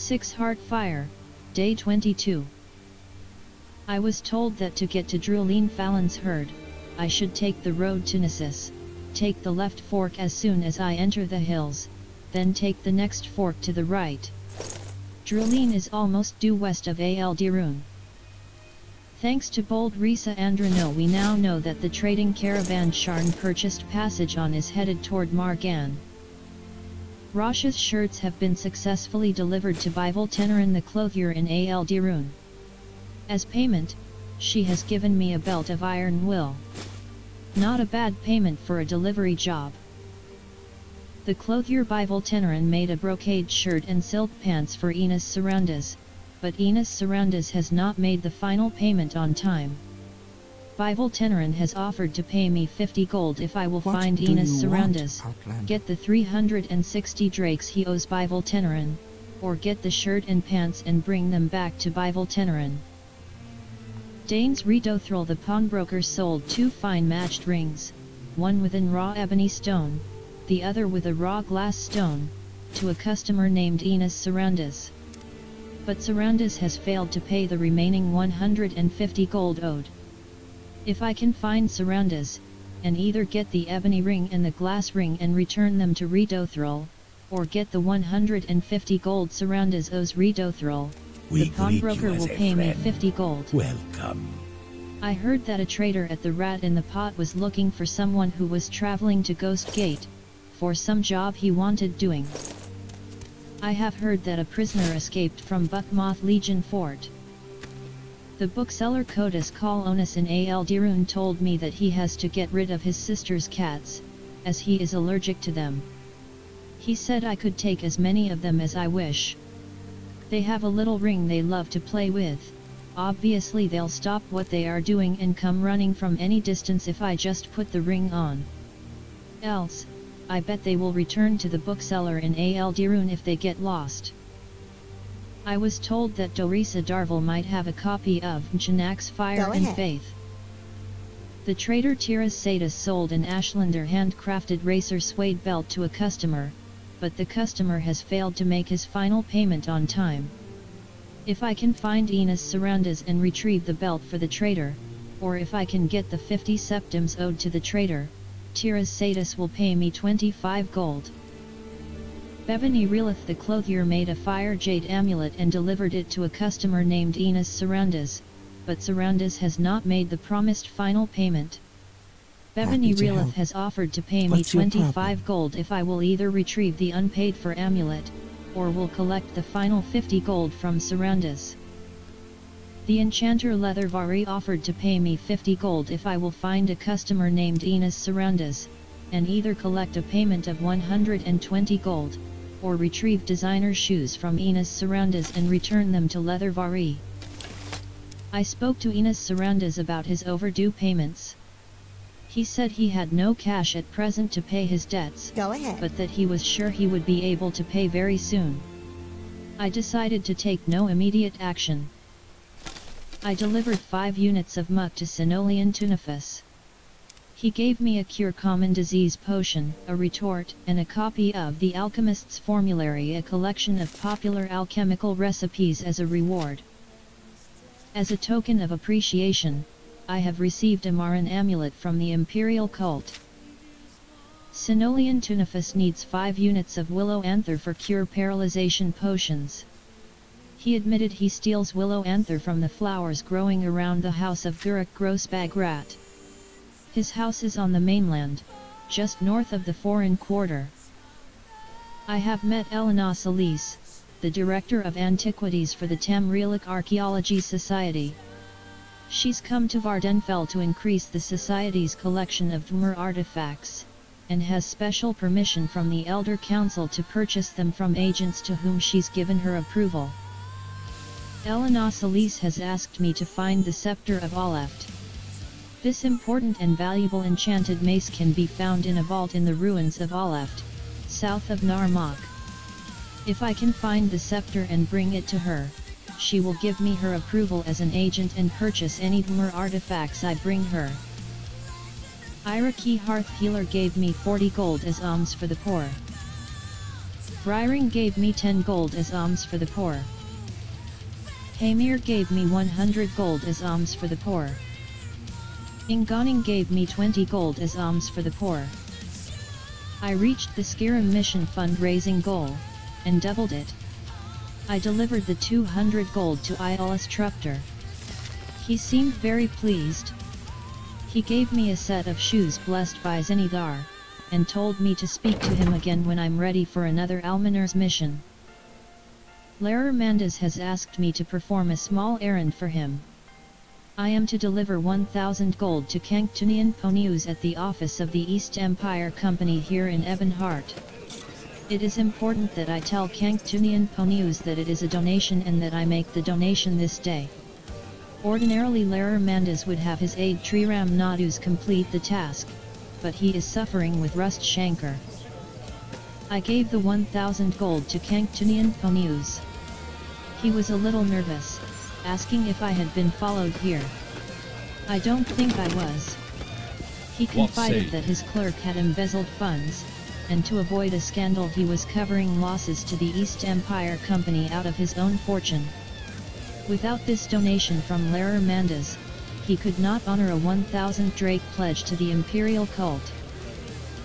6 Heart Fire, Day 22. I was told that to get to Drulene Fallon's herd, I should take the road to Nissus, take the left fork as soon as I enter the hills, then take the next fork to the right. Drulene is almost due west of Al Dirun. Thanks to bold Risa Andrano, we now know that the trading caravan Sharn purchased passage on is headed toward Margan. Rosh's shirts have been successfully delivered to Bival Tenerin the clothier in Al Dirun. As payment, she has given me a belt of iron will. Not a bad payment for a delivery job. The clothier Bival Tenerin made a brocade shirt and silk pants for Enos Sarandas, but Enos Sarandas has not made the final payment on time. Bival Tenerin has offered to pay me 50 gold if I will find Enos Sarandas, get the 360 drakes he owes Bival Tenerin, or get the shirt and pants and bring them back to Bival Tenerin. Danes Redothril the pawnbroker sold 2 fine matched rings, one with an raw ebony stone, the other with a raw glass stone, to a customer named Enos Sarandas. But Sarandas has failed to pay the remaining 150 gold owed. If I can find Sarandas, and either get the ebony ring and the glass ring and return them to Redothril, or get the 150 gold Sarandas owes Redothril, the pawnbroker will pay me 50 gold. Welcome. I heard that a trader at the Rat in the Pot was looking for someone who was traveling to Ghost Gate, for some job he wanted doing. I have heard that a prisoner escaped from Buckmoth Legion Fort. The bookseller Kodas Kolonis in Al Dirun told me that he has to get rid of his sister's cats, as he is allergic to them. He said I could take as many of them as I wish. They have a little ring they love to play with. Obviously they'll stop what they are doing and come running from any distance if I just put the ring on. Else, I bet they will return to the bookseller in Al Dirun if they get lost. I was told that Dorisa Darvel might have a copy of Mchanak's Fire and Faith. The trader Tiras Sadis sold an Ashlander handcrafted racer suede belt to a customer, but the customer has failed to make his final payment on time. If I can find Enos Sarandas and retrieve the belt for the trader, or if I can get the 50 septims owed to the trader, Tiras Sadis will pay me 25 gold. Bevany Relith the clothier made a fire jade amulet and delivered it to a customer named Enos Sarandas, but Sarandas has not made the promised final payment. Bevany Relith has offered to pay me 25 gold if I will either retrieve the unpaid for amulet, or will collect the final 50 gold from Sarandas. The enchanter Leathervari offered to pay me 50 gold if I will find a customer named Enos Sarandas, and either collect a payment of 120 gold, or retrieve designer shoes from Enos Sarandas and return them to Leathervari. I spoke to Enos Sarandas about his overdue payments. He said he had no cash at present to pay his debts, but that he was sure he would be able to pay very soon. I decided to take no immediate action. I delivered 5 units of muck to Sinolian Tunifus. He gave me a cure common disease potion, a retort, and a copy of the Alchemist's Formulary, a collection of popular alchemical recipes as a reward. As a token of appreciation, I have received a Maran amulet from the Imperial cult. Sinolian Tunifus needs 5 units of willow anther for cure paralyzation potions. He admitted he steals willow anther from the flowers growing around the house of Guruk Grossbagrat. His house is on the mainland, just north of the foreign quarter. I have met Elena Solis, the director of antiquities for the Tamrielic Archaeology Society. She's come to Vardenfell to increase the Society's collection of Dwemer artifacts, and has special permission from the Elder Council to purchase them from agents to whom she's given her approval. Elena Solis has asked me to find the Scepter of Oleft. This important and valuable enchanted mace can be found in a vault in the ruins of Oleft, south of Narmak. If I can find the scepter and bring it to her, she will give me her approval as an agent and purchase any Dwemer artifacts I bring her. Iraqi Hearth Healer gave me 40 gold as alms for the poor. Bryring gave me 10 gold as alms for the poor. Hamir gave me 100 gold as alms for the poor. Ingoning gave me 20 gold as alms for the poor. I reached the Skyrim mission fundraising goal, and doubled it. I delivered the 200 gold to Iolus Trupter. He seemed very pleased. He gave me a set of shoes blessed by Zenithar, and told me to speak to him again when I'm ready for another Almaner's mission. Larer Mandas has asked me to perform a small errand for him. I am to deliver 1000 gold to Kanktunian Ponius at the office of the East Empire Company here in Ebonheart. It is important that I tell Kanktunian Ponius that it is a donation and that I make the donation this day. Ordinarily Larer Mandas would have his aide Triram Nadus complete the task, but he is suffering with Rust Shankar. I gave the 1000 gold to Kanktunian Ponius. He was a little nervous, asking if I had been followed here. I don't think I was. He confided that his clerk had embezzled funds, and to avoid a scandal he was covering losses to the East Empire Company out of his own fortune. Without this donation from Larer Mandas, he could not honor a 1000 drake pledge to the Imperial cult.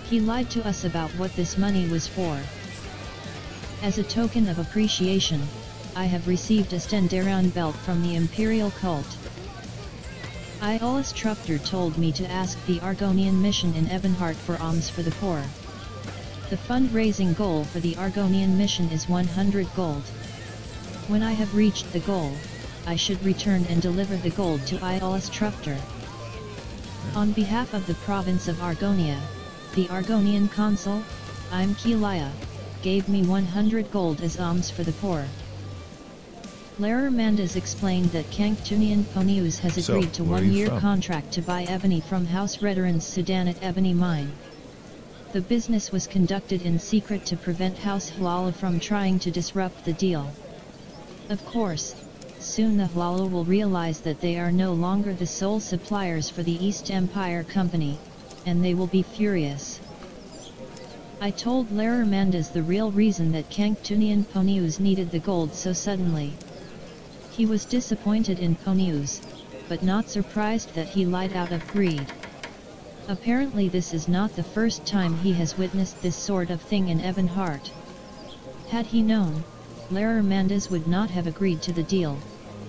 He lied to us about what this money was for. As a token of appreciation, I have received a Stendaron belt from the Imperial cult. Iolus Trupter told me to ask the Argonian mission in Ebonheart for alms for the poor. The fundraising goal for the Argonian mission is 100 gold. When I have reached the goal, I should return and deliver the gold to Iolus Trupter. On behalf of the province of Argonia, the Argonian consul, Imkilaya, gave me 100 gold as alms for the poor. Larer Mandas explained that Kanktunian Ponius has agreed to 1-year contract to buy ebony from House Redoran's Sudanite ebony mine. The business was conducted in secret to prevent House Hlala from trying to disrupt the deal. Of course, soon the Hlala will realize that they are no longer the sole suppliers for the East Empire Company, and they will be furious. I told Larer Mandas the real reason that Kanktunian Ponius needed the gold so suddenly. He was disappointed in Ponius, but not surprised that he lied out of greed. Apparently this is not the first time he has witnessed this sort of thing in Ebonheart. Had he known, Larer Mandas would not have agreed to the deal,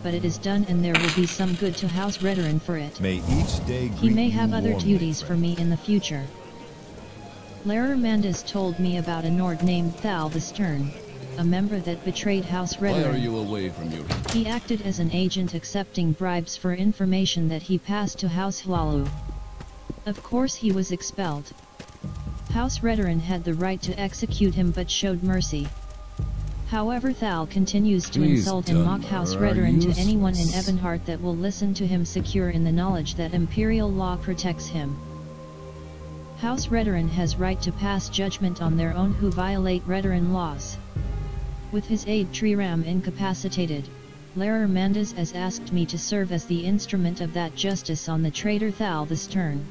but it is done and there will be some good to House Redoran for it. May each day he may have other warmly, duties friend. for me in the future. Larer Mandas told me about a Nord named Thal the Stern, a member that betrayed House Redoran. Why are you away from your... He acted as an agent accepting bribes for information that he passed to House Hlalu. Of course he was expelled. House Redoran had the right to execute him but showed mercy. However, Thal continues to insult and mock House Redoran to anyone in Ebonheart that will listen to him, secure in the knowledge that Imperial law protects him. House Redoran has right to pass judgment on their own who violate Redoran laws. With his aide Triram incapacitated, Larer Mandas has asked me to serve as the instrument of that justice on the traitor Thal the Stern.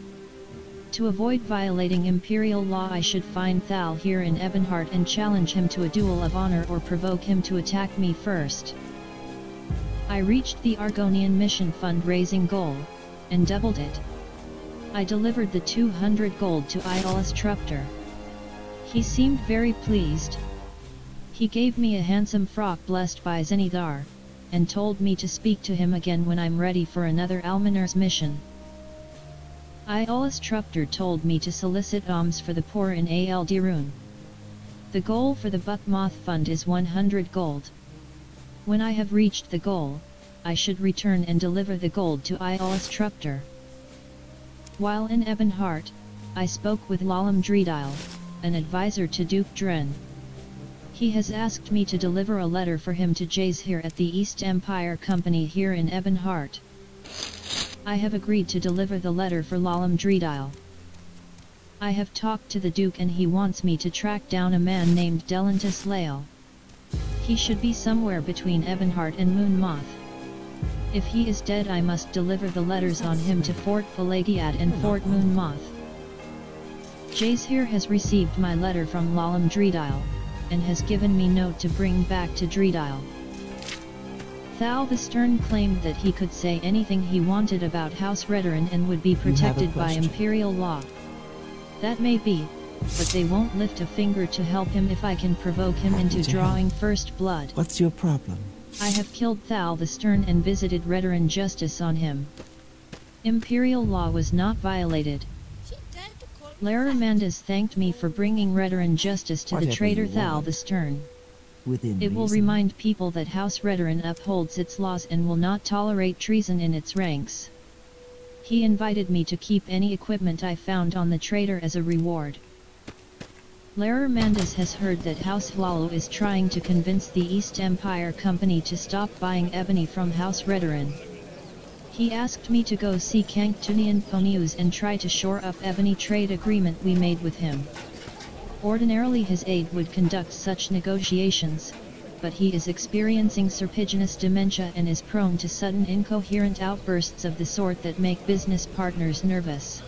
To avoid violating Imperial law, I should find Thal here in Ebonheart and challenge him to a duel of honor or provoke him to attack me first. I reached the Argonian mission fundraising goal, and doubled it. I delivered the 200 gold to Iolus Trupter. He seemed very pleased. He gave me a handsome frock blessed by Zenithar, and told me to speak to him again when I'm ready for another Almaner's mission. Iolus Trupter told me to solicit alms for the poor in Al Dirun. The goal for the Buckmoth Fund is 100 gold. When I have reached the goal, I should return and deliver the gold to Iolus Trupter. While in Ebonheart, I spoke with Lalam Dredile, an advisor to Duke Dren. He has asked me to deliver a letter for him to Jazhir at the East Empire Company here in Ebonheart. I have agreed to deliver the letter for Lalam Dredile. I have talked to the Duke and he wants me to track down a man named Delantus Lael. He should be somewhere between Ebonheart and Moonmoth. If he is dead, I must deliver the letters on him to Fort Pelagiad and Fort Moonmoth. Jazhir has received my letter from Lalam Dredile. and has given me note to bring back to Dreedile. Thal the Stern claimed that he could say anything he wanted about House Redoran and would be protected by Imperial law. That may be, but they won't lift a finger to help him if I can provoke him into drawing first blood. What's your problem? I have killed Thal the Stern and visited Redoran justice on him. Imperial law was not violated. Lara Mandas thanked me for bringing Redoran justice to the traitor Thal the Stern. It will remind people that House Redoran upholds its laws and will not tolerate treason in its ranks. He invited me to keep any equipment I found on the traitor as a reward. Lara Mandas has heard that House Hlalo is trying to convince the East Empire Company to stop buying ebony from House Redoran. He asked me to go see Kanktunian Ponius and try to shore up ebony trade agreement we made with him. Ordinarily his aide would conduct such negotiations, but he is experiencing serpiginous dementia and is prone to sudden incoherent outbursts of the sort that make business partners nervous.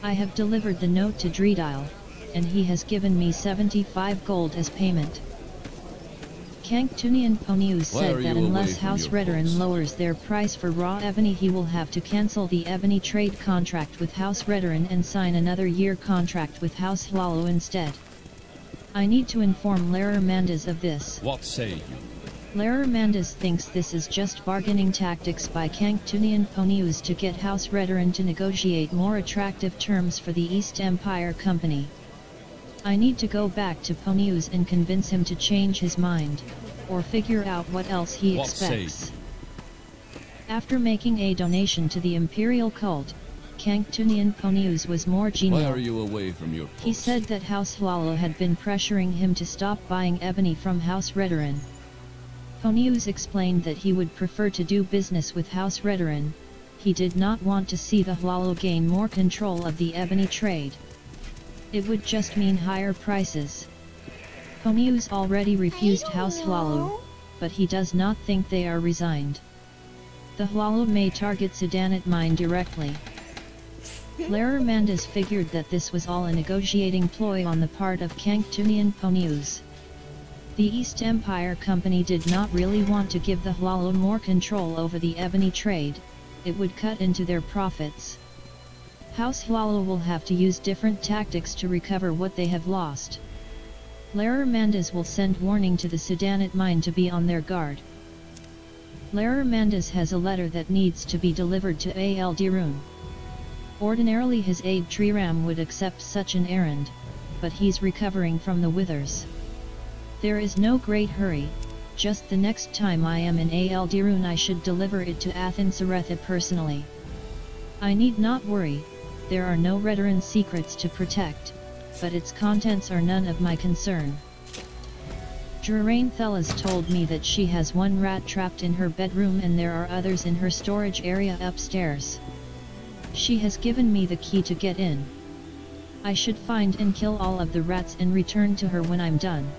I have delivered the note to Dreedile, and he has given me 75 gold as payment. Kanktunian Ponius said that unless House Redoran lowers their price for raw ebony he will have to cancel the ebony trade contract with House Redoran and sign another year contract with House Hlalo instead. I need to inform Lara Mandas of this. What say you? Lara Mandas thinks this is just bargaining tactics by Kanktunian Ponius to get House Redoran to negotiate more attractive terms for the East Empire Company. I need to go back to Ponius and convince him to change his mind, or figure out what else he expects. After making a donation to the Imperial cult, Kanktunian Ponius was more genial. Why are you away from your post? He said that House Hlalo had been pressuring him to stop buying ebony from House Redoran. Ponius explained that he would prefer to do business with House Redoran. He did not want to see the Hlalo gain more control of the ebony trade. It would just mean higher prices. Ponius already refused House Hlalo, but he does not think they are resigned. The Hlalo may target Sudanite mine directly. Lara Mandas figured that this was all a negotiating ploy on the part of Kanktunian Ponius. The East Empire Company did not really want to give the Hlalo more control over the ebony trade, it would cut into their profits. House Hlalo will have to use different tactics to recover what they have lost. Lara Mandas will send warning to the Sudanite mine to be on their guard. Lara Mandas has a letter that needs to be delivered to Al Dirun. Ordinarily his aide Triram would accept such an errand, but he's recovering from the withers. There is no great hurry, just the next time I am in Al Dirun I should deliver it to Athens Aretha personally. I need not worry. There are no Redoran secrets to protect, but its contents are none of my concern. Drarain Thelas told me that she has one rat trapped in her bedroom and there are others in her storage area upstairs. She has given me the key to get in. I should find and kill all of the rats and return to her when I'm done.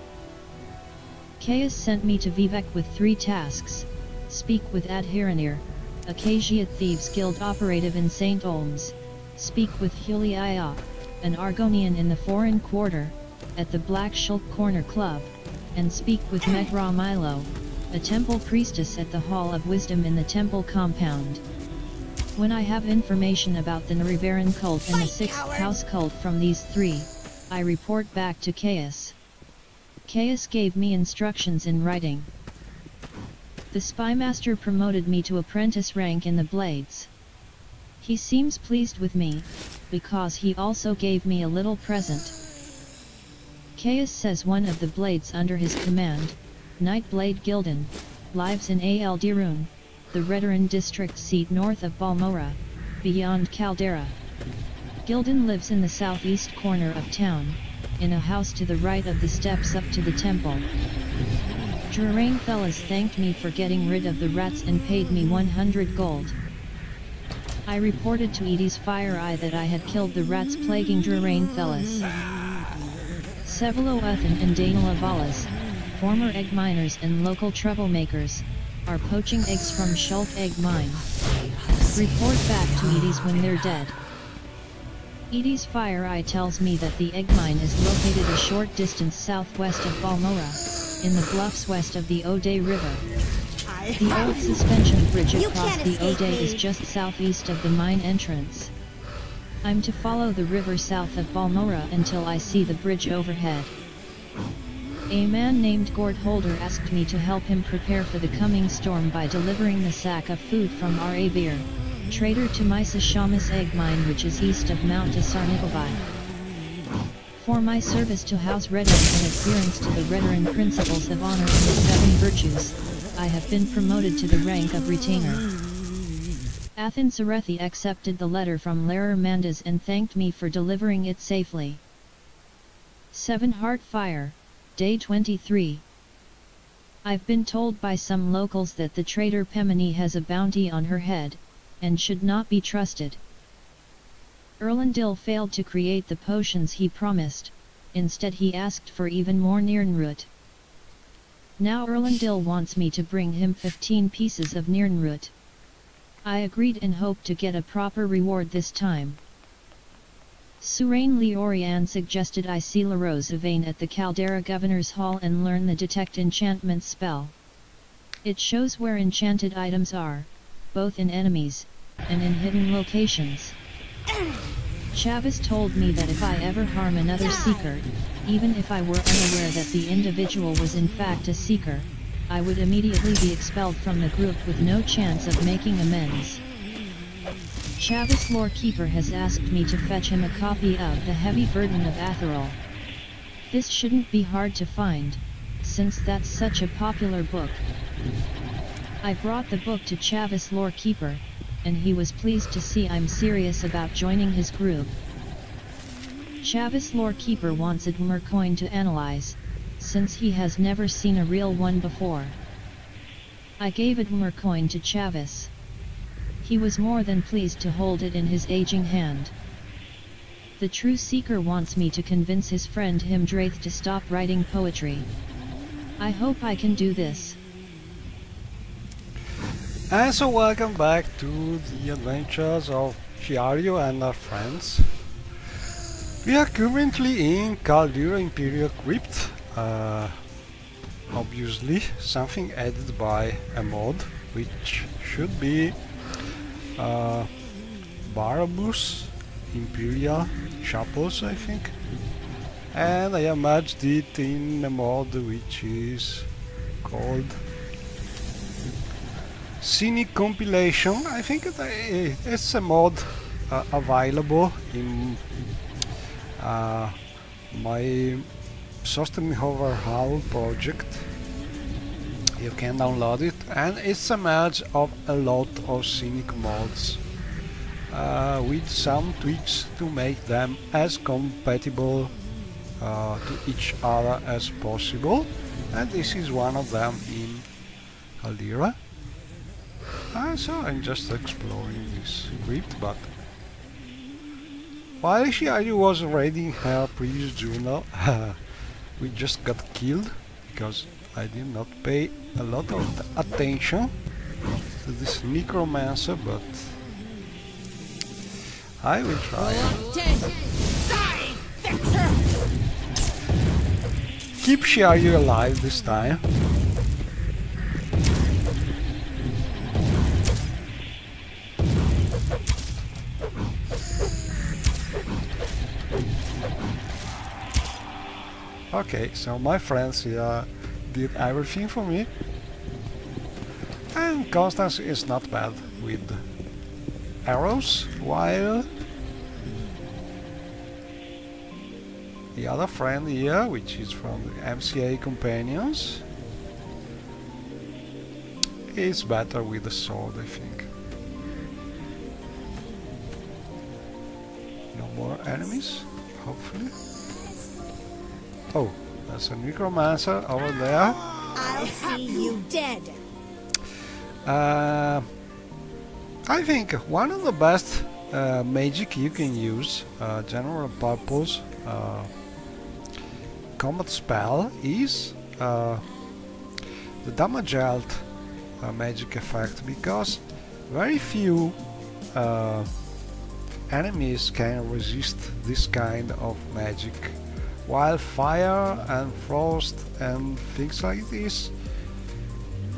Caius sent me to Vivek with 3 tasks: speak with Adhiranir, Acacia Thieves Guild operative in St. Olms, speak with Huliaya, an Argonian in the Foreign Quarter, at the Black Shulk Corner Club, and speak with Megra Milo, a temple priestess at the Hall of Wisdom in the temple compound. When I have information about the Narivaran cult and the 6th house cult from these 3, I report back to Caius. Caius gave me instructions in writing. The Spymaster promoted me to apprentice rank in the Blades. He seems pleased with me, because he also gave me a little present. Caius says one of the blades under his command, Nightblade Gildan, lives in Al Dirun, the Redoran district seat north of Balmora, beyond Caldera. Gildan lives in the southeast corner of town, in a house to the right of the steps up to the temple. Drarain Thelas thanked me for getting rid of the rats and paid me 100 gold. I reported to Edie's Fire Eye that I had killed the rats plaguing Drarain Thelas. Sevelo Uthan and Danila Valas, former egg miners and local troublemakers, are poaching eggs from Shulk Egg Mine. Report back to Edie's when they're dead. Edie's Fire Eye tells me that the egg mine is located a short distance southwest of Balmora, in the bluffs west of the Ode River. The old suspension bridge across the Ode is just southeast of the mine entrance. I'm to follow the river south of Balmora until I see the bridge overhead. A man named Gord Holder asked me to help him prepare for the coming storm by delivering the sack of food from Arabir, trader to Misa Shamas egg mine, which is east of Mount Asarnikobai. For my service to House Redarin and adherence to the Redarin principles of honor and the 7 virtues, I have been promoted to the rank of retainer. Athen Sarethi accepted the letter from Larer Mandas and thanked me for delivering it safely. 7 Heart Fire, Day 23. I've been told by some locals that the traitor Pemini has a bounty on her head, and should not be trusted. Erlendil failed to create the potions he promised, instead he asked for even more Nirnroot. Now Erlendil wants me to bring him 15 pieces of Nirnroot. I agreed and hoped to get a proper reward this time. Surain Leorian suggested I see La Rose Yvain at the Caldera Governor's Hall and learn the Detect Enchantment spell. It shows where enchanted items are, both in enemies, and in hidden locations. Chavis told me that if I ever harm another seeker, even if I were unaware that the individual was in fact a seeker, I would immediately be expelled from the group with no chance of making amends. Chavis Lorekeeper has asked me to fetch him a copy of The Heavy Burden of Atherol. This shouldn't be hard to find, since that's such a popular book. I brought the book to Chavis Lorekeeper, and he was pleased to see I'm serious about joining his group. Chavis Lorekeeper wants a Dmer coin to analyze, since he has never seen a real one before. I gave a Dmer coin to Chavis. He was more than pleased to hold it in his aging hand. The true seeker wants me to convince his friend Himdraith to stop writing poetry. I hope I can do this. And so welcome back to the adventures of Chiario and our friends. We are currently in Caldera Imperial Crypt. Obviously something added by a mod, which should be Barabus Imperial Chapels, I think. And I have merged it in a mod which is called Scenic Compilation. I think it's a mod available in my System Overhaul project. You can download it, and it's a merge of a lot of scenic mods with some tweaks to make them as compatible to each other as possible, and this is one of them in Caldera. So I'm just exploring this crypt, but while Chiario was reading her previous journal, we just got killed because I did not pay a lot of attention to this necromancer, but I will try. Keep Chiario alive this time. Okay, so my friends here did everything for me, and Constance is not bad with arrows, while the other friend here, which is from the MCA Companions, is better with the sword, I think. No more enemies, hopefully. Oh, there's a necromancer over there. I'll see you dead. I think one of the best magic you can use, general purpose combat spell, is the damage health magic effect, because very few enemies can resist this kind of magic, while fire and frost and things like this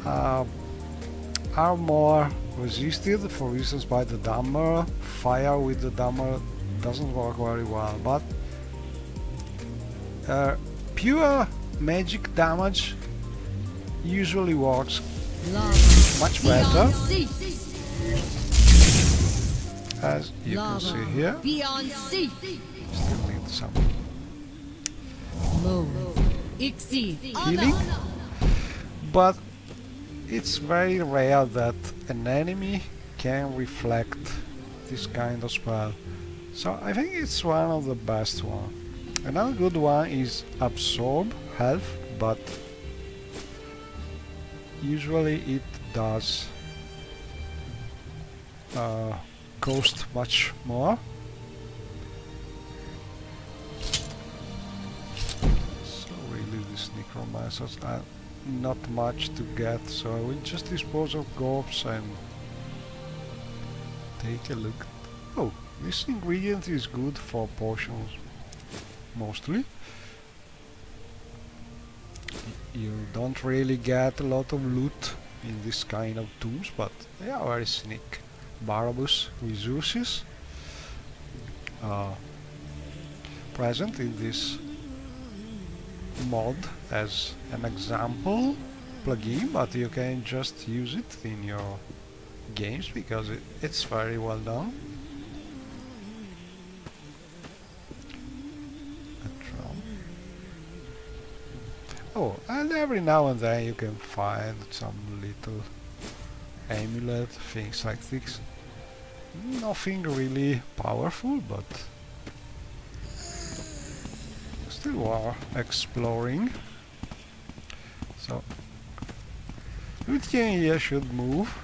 are more resisted, for instance by the dammer. Fire with the dammer doesn't work very well, but pure magic damage usually works much better, as you can see here. Still need some healing, but it's very rare that an enemy can reflect this kind of spell, so I think it's one of the best one. Another good one is absorb health, but usually it does cost much more. So really these necromancers are not much to get, so I will just dispose of corpse and take a look. Oh, this ingredient is good for potions mostly. You don't really get a lot of loot in this kind of tombs, but they are very sneaky. Barabbas resources present in this mod as an example plugin, but you can just use it in your games because it's very well done. Oh, and every now and then you can find some little amulet, things like this. Nothing really powerful, but still worth exploring. So Luthien here should move,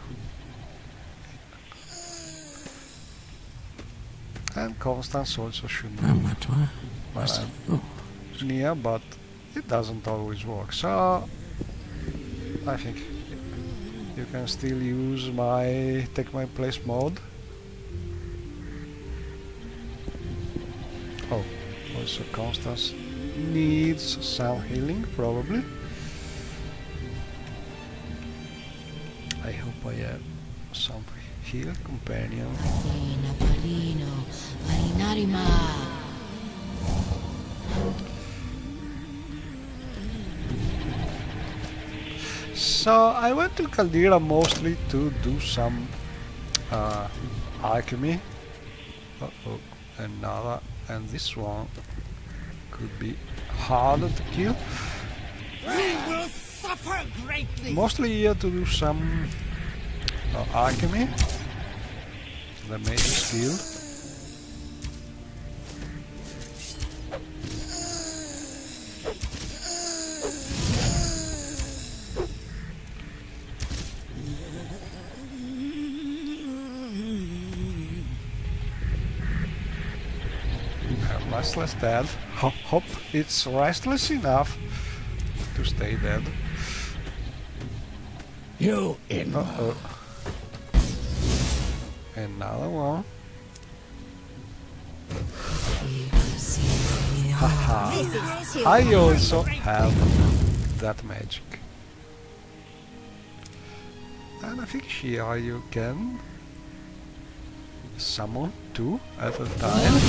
and Constance also should move. Near, but it doesn't always work, so I think you can still use my take my place mode. Oh, also Constance needs some healing probably. I hope I have some heal companion. So I went to Caldera mostly to do some alchemy. Uh-oh, another, and this one could be harder to kill. We will suffer greatly. Mostly here to do some alchemy. The mage is healed. Restless dead. Hop, it's restless enough to stay dead. You in. Uh-oh. Another one. Haha. I also have that magic. And I think here you can summon two at a time.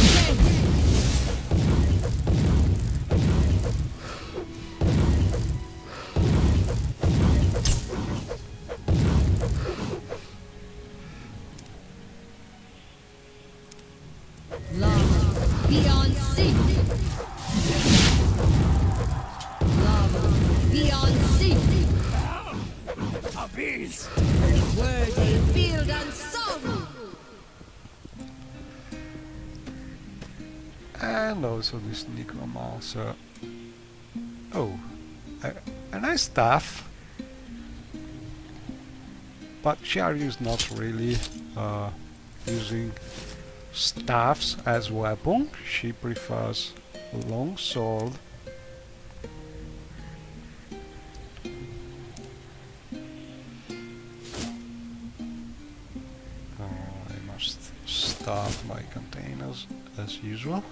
And also this necromancer. Oh, a nice staff, but Shari is not really using staffs as weapon. She prefers a long sword. I must start my containers as usual.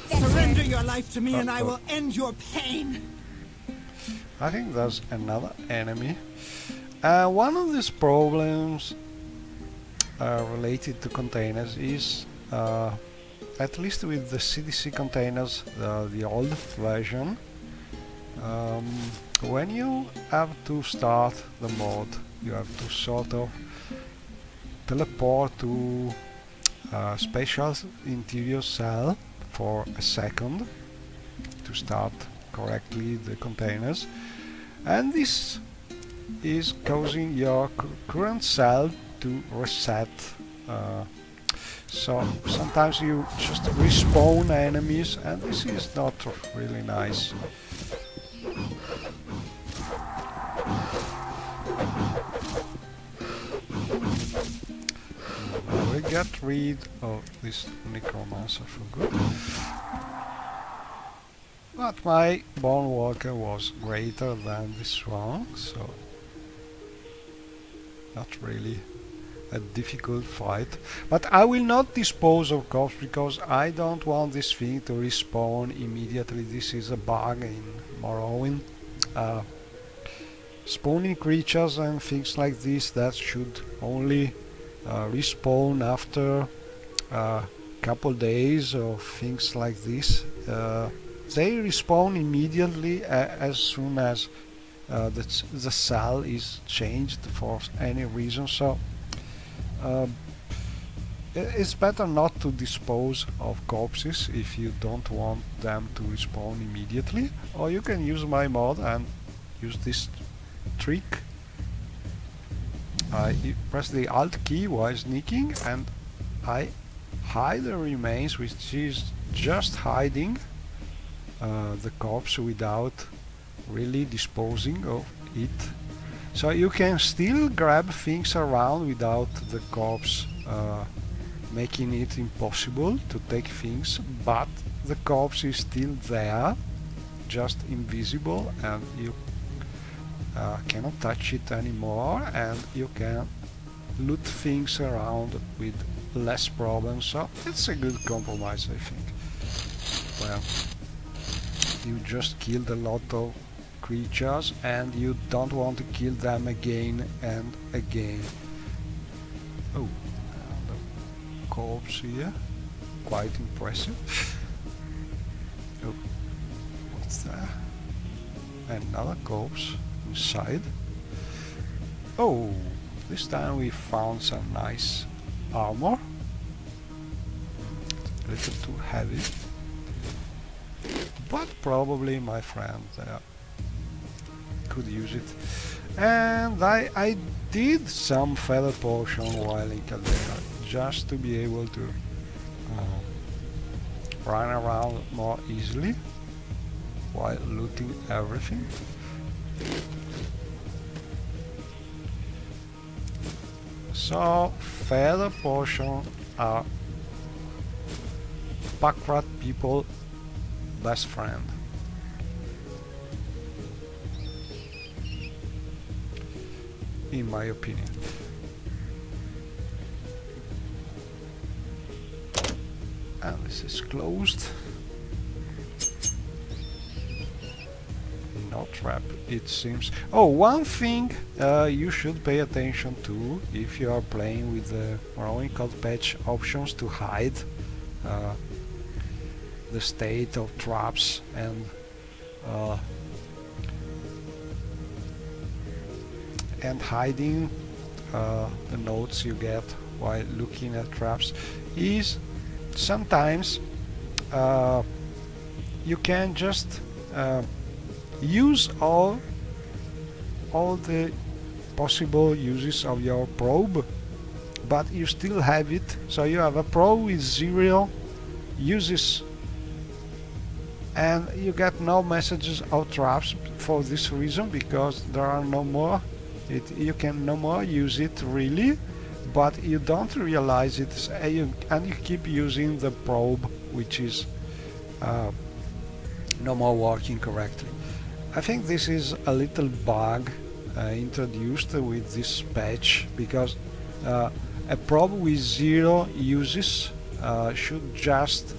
Surrender your life to me and I Uh-oh. will end your pain. I think there's another enemy. One of these problems related to containers is, at least with the CDC containers, the old version, when you have to start the mod, you have to sort of teleport to a special interior cell for a second to start correctly the containers, and this is causing your current cell to reset. So sometimes you just respawn enemies, and this is not really nice. We get rid of this necromancer for good. But my bone walker was greater than this one, so not really a difficult fight. But I will not dispose of corpse because I don't want this thing to respawn immediately. This is a bug in Morrowind. Spawning creatures and things like this that should only respawn after a couple days or things like this. They respawn immediately as soon as the cell is changed for any reason. So it's better not to dispose of corpses if you don't want them to respawn immediately. Or you can use my mod and use this trick. I press the Alt key while sneaking and I hide the remains, which is just hiding the corpse without really disposing of it. So you can still grab things around without the corpse making it impossible to take things, but the corpse is still there, just invisible, and you cannot touch it anymore, and you can loot things around with less problems. So it's a good compromise, I think. Well, you just killed a lot of creatures and you don't want to kill them again and again. Oh, and a corpse here, quite impressive. Oh, what's that? Another corpse inside. Oh, this time we found some nice armor. A little too heavy, but probably my friend could use it. And I did some feather potion while in Caldera, just to be able to run around more easily while looting everything. So feather potion are packrat people best friend. In my opinion. And this is closed. No trap, it seems. Oh, one thing you should pay attention to if you are playing with the Morrowind Code patch options to hide the state of traps and hiding the notes you get while looking at traps is sometimes you can just use all the possible uses of your probe, but you still have it, so you have a probe with 0 uses and you get no messages of traps for this reason, because there are no more. You can no more use it really, but you don't realize it, and you keep using the probe, which is no more working correctly. I think this is a little bug introduced with this patch, because a probe with 0 uses should just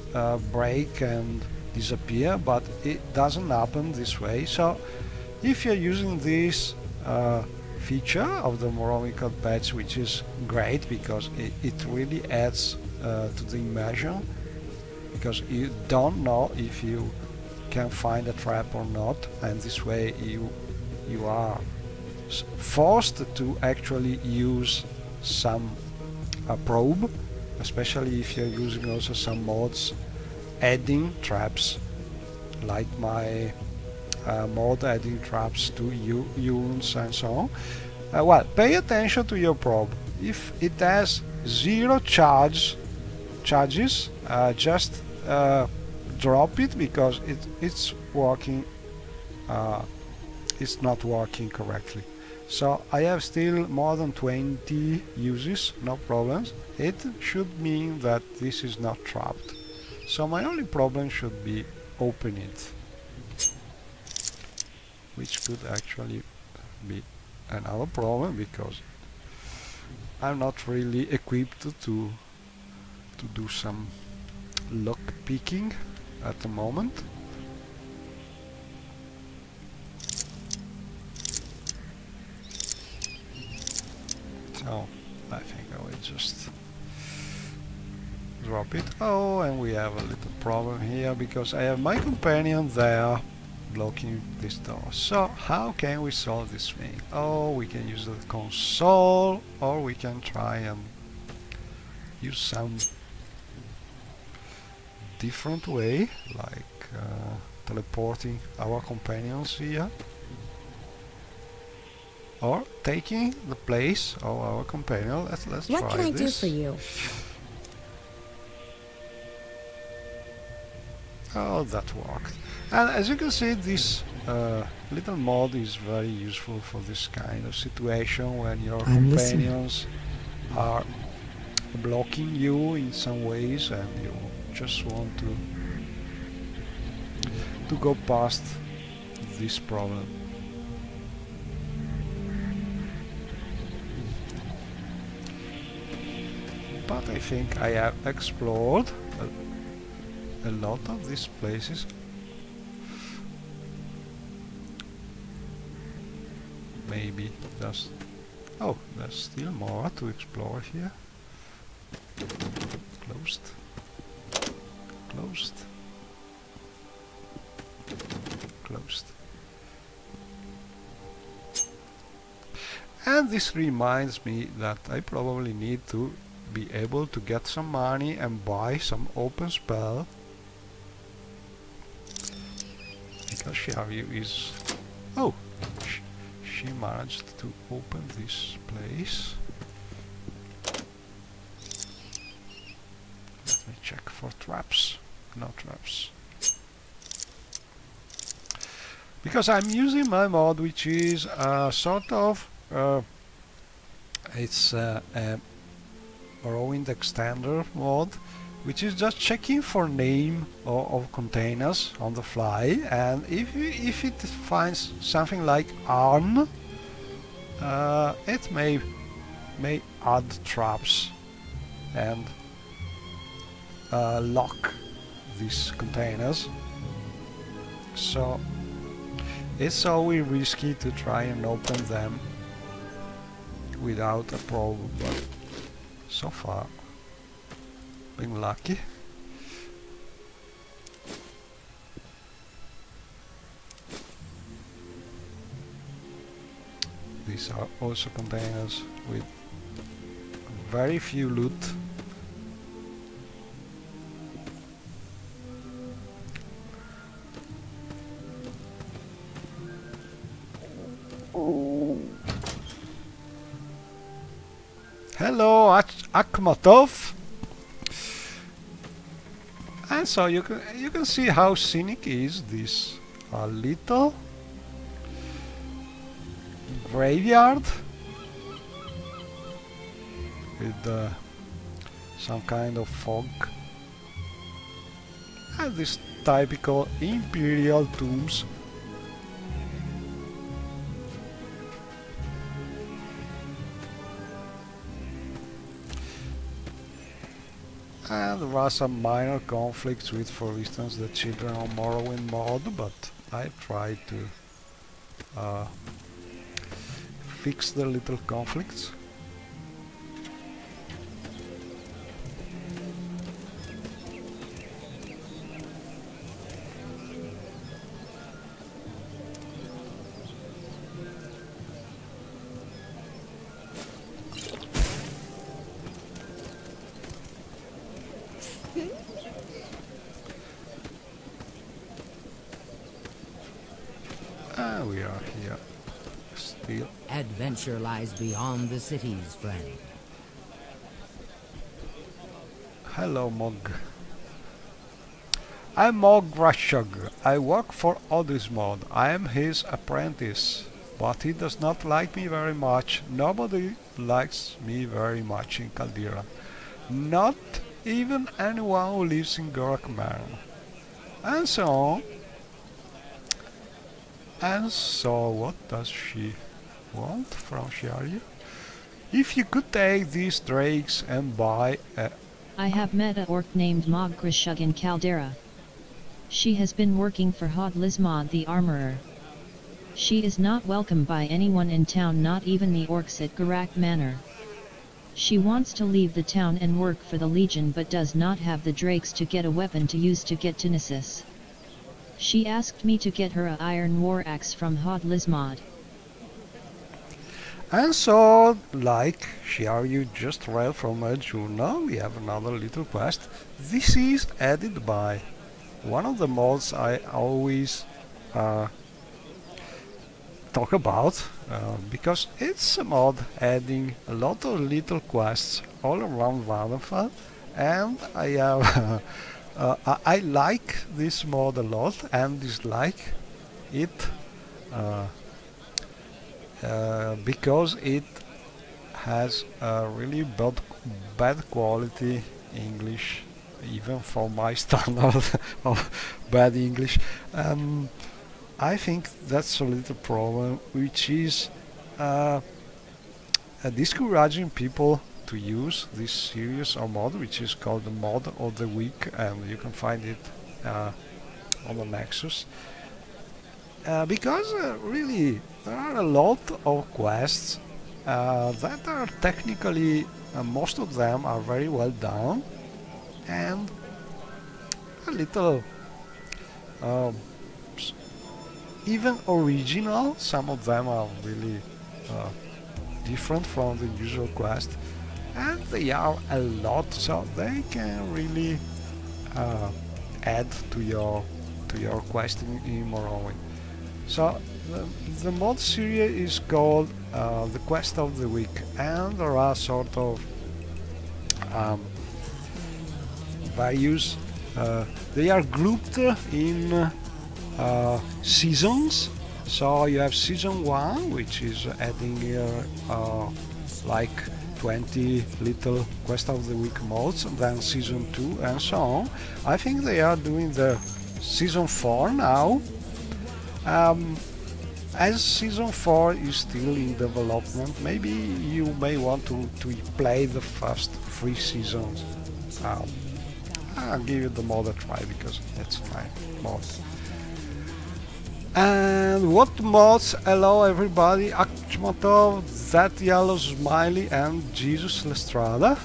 break and disappear, but it doesn't happen this way. So if you're using this feature of the Morrowind World patch, which is great because it really adds to the immersion, because you don't know if you can find a trap or not, and this way you are forced to actually use some probe, especially if you're using also some mods adding traps, like my mod adding traps to urns and so on. Well, pay attention to your probe. If it has 0 charges, just drop it, because it's working. It's not working correctly. So I have still more than 20 uses, no problems. It should mean that this is not trapped. So my only problem should be open it, which could actually be another problem, because I'm not really equipped to do some lock picking at the moment. So I think I will just drop it. Oh, and we have a little problem here, because I have my companion there blocking this door. So how can we solve this thing? Oh, we can use the console, or we can try and use some different way, like teleporting our companions here, or taking the place of our companion. Let's try this. What can I do for you? Oh, that worked. And as you can see, this little mod is very useful for this kind of situation, when your companions are blocking you in some ways and you just want to go past this problem. But I think I have explored a lot of these places. Maybe there's... oh, there's still more to explore here. Closed. Closed. Closed. And this reminds me that I probably need to be able to get some money and buy some open spell, because Xiaoyu is... oh! She managed to open this place. Let me check for traps. No traps. Because I'm using my mod, which is sort of... it's a Morrowind extender mod, which is just checking for name of containers on the fly, and if it finds something like arm, it may add traps and lock these containers. So it's always risky to try and open them without a probe, but so far been lucky. These are also containers with very few loot. Hello, Akhmatov. And so you can see how scenic is this little graveyard with some kind of fog, and these typical imperial tombs. And there are some minor conflicts with, for instance, the children of Morrowind mod, but I tried to fix the little conflicts. We are here still. Adventure lies beyond the cities, friend. Hello, Mog. I'm Mog Rashog. I work for Odysmod. I am his apprentice, but he does not like me very much. Nobody likes me very much in Caldera. Not even anyone who lives in Gorakman. And so on. And so, what does she want from Shiaryu? If you could take these drakes and buy a... I have met a orc named Moggrishug in Caldera. She has been working for Hodlismod the Armorer. She is not welcome by anyone in town, not even the orcs at Garak Manor. She wants to leave the town and work for the Legion, but does not have the drakes to get a weapon to use to get to Nissus. She asked me to get her a iron war axe from Hodlismod. And so, like Shiaryu just read from a journal, we have another little quest. This is added by one of the mods I always talk about, because it's a mod adding a lot of little quests all around Valenfell, and I have I like this mod a lot and dislike it because it has a really bad quality English, even for my standard of bad English. I think that's a little problem, which is discouraging people to use this series or mod, which is called the Mod of the Week, and you can find it on the Nexus. Because really there are a lot of quests that are technically, most of them are very well done and a little even original. Some of them are really different from the usual quest, and they are a lot, so they can really add to your questing in Morrowind. So the mod series is called the Quest of the Week, and there are sort of various. They are grouped in seasons. So you have season 1, which is adding like 20 little Quest of the Week modes, and then season 2 and so on. I think they are doing the season 4 now. As season 4 is still in development, maybe you may want to play the first 3 seasons. I'll give you the mod a try because it's my mod. And what mods? Hello everybody, Achmatov, That Yellow Smiley and Jesus Lestrada.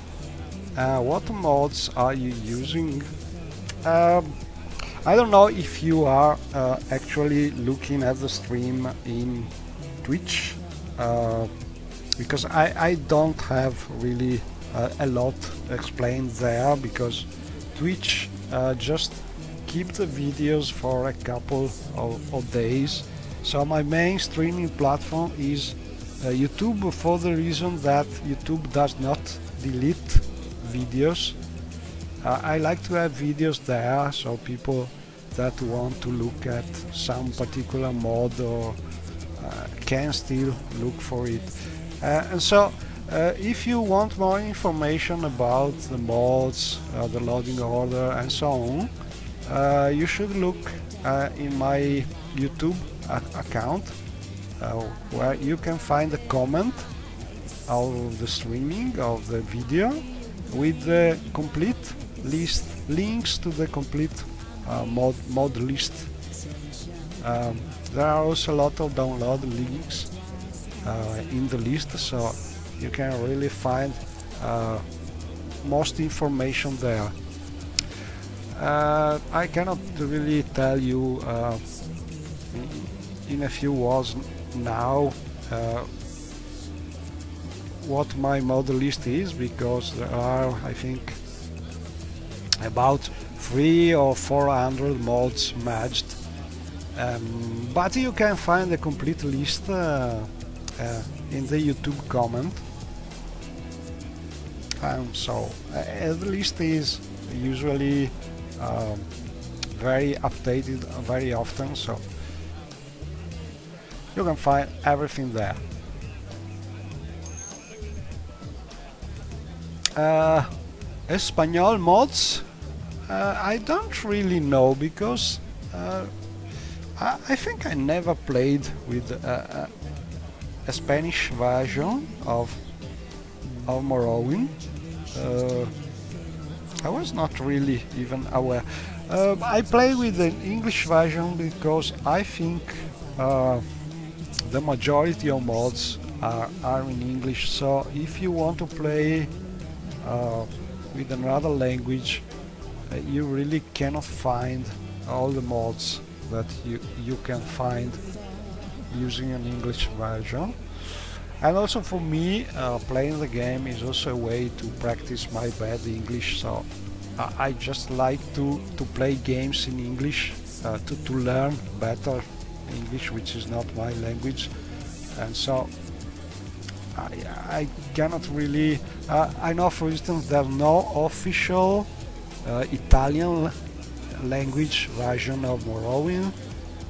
What mods are you using? I don't know if you are actually looking at the stream in Twitch, because I don't have really a lot explained there, because Twitch just keep the videos for a couple of days. So my main streaming platform is YouTube, for the reason that YouTube does not delete videos. I like to have videos there, so people that want to look at some particular mod or can still look for it. And so if you want more information about the mods, the loading order and so on, you should look in my YouTube account, where you can find a comment of the streaming of the video with the complete links to the complete mod list. There are also a lot of download links in the list, so you can really find most information there. I cannot really tell you in a few words now what my mod list is, because there are, I think, about 300 or 400 mods matched, but you can find the complete list in the YouTube comment. So the list is usually very updated very often, so you can find everything there. Espanol mods, I don't really know, because I think I never played with a Spanish version of Morrowind. I was not really even aware. I play with the English version because I think the majority of mods are in English, so if you want to play with another language, you really cannot find all the mods that you can find using an English version. And also for me, playing the game is also a way to practice my bad English, so I just like to play games in English, to learn better English, which is not my language. And so I cannot really... I know, for instance, there's no official Italian language version of Morrowind.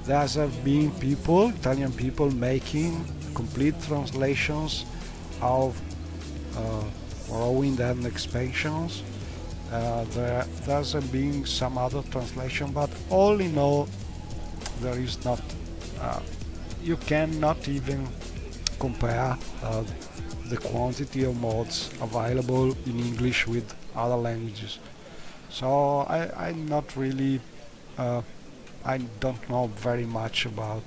There have been people, Italian people, making complete translations of Morrowind and expansions. There's been some other translation, but all in all, there is not... you cannot even compare the quantity of mods available in English with other languages. So I'm not really... I don't know very much about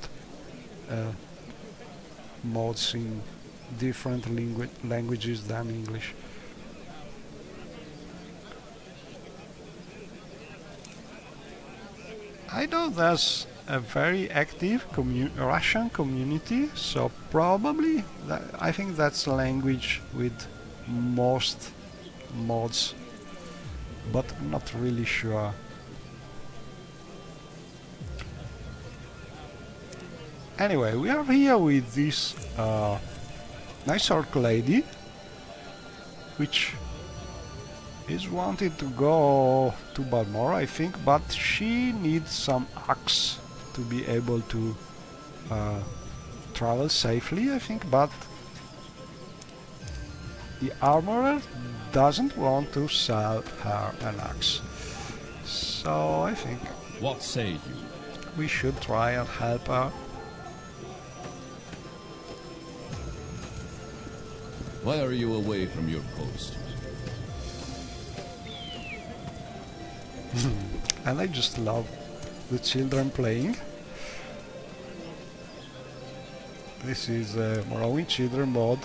mods in different languages than English. I know there's a very active Russian community, so probably I think that's a language with most mods, but I'm not really sure. Anyway, we are here with this nice orc lady, which is wanted to go to Balmora, I think, but she needs some axe to be able to travel safely, I think, but the armorer doesn't want to sell her an axe. So I think... What say you? We should try and help her. Why are you away from your post? And I just love the children playing. This is a Morrowind children mod.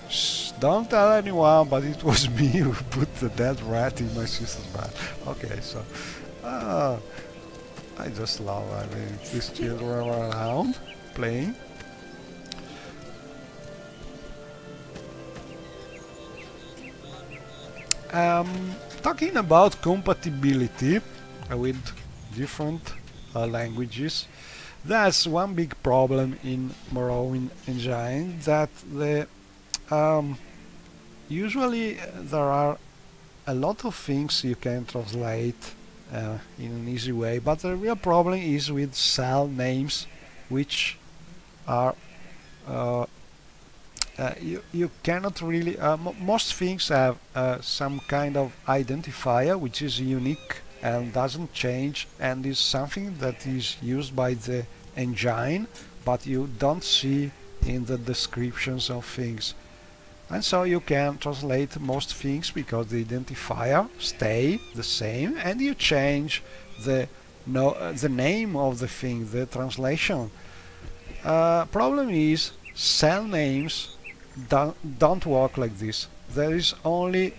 Shh, don't tell anyone, but it was me who put the dead rat in my sister's bed. Okay, so I just love having these children around playing. Talking about compatibility with different languages, that's one big problem in Morrowind engine, that usually there are a lot of things you can translate in an easy way, but the real problem is with cell names, which are you cannot really... most things have some kind of identifier which is unique and doesn't change, and is something that is used by the engine, but you don't see in the descriptions of things. And so you can translate most things because the identifier stay the same, and you change the the name of the thing, the translation. Problem is cell names don't work like this. There is only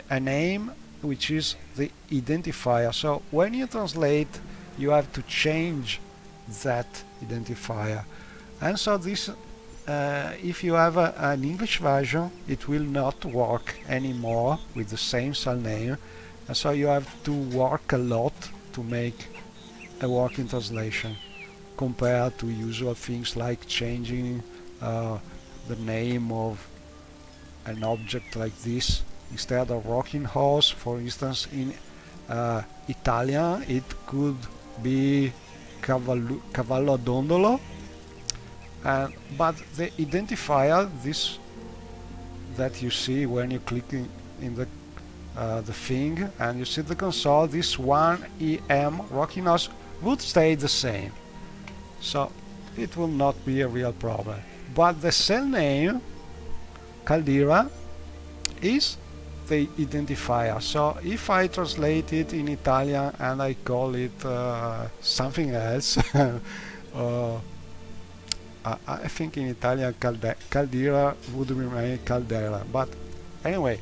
a name which is the identifier. So when you translate, you have to change that identifier. And so this if you have an English version, it will not work anymore with the same cell name, and so you have to work a lot to make a working translation compared to usual things like changing the name of an object like this. Instead of rocking horse, for instance, in Italian it could be cavallo dondolo. But the identifier, this that you see when you click in the thing and you see the console, this 1EM rocking horse would stay the same, so it will not be a real problem. But the cell name Caldera is the identifier. So if I translate it in Italian and I call it something else, I think in Italian Caldera would remain Caldera, but anyway,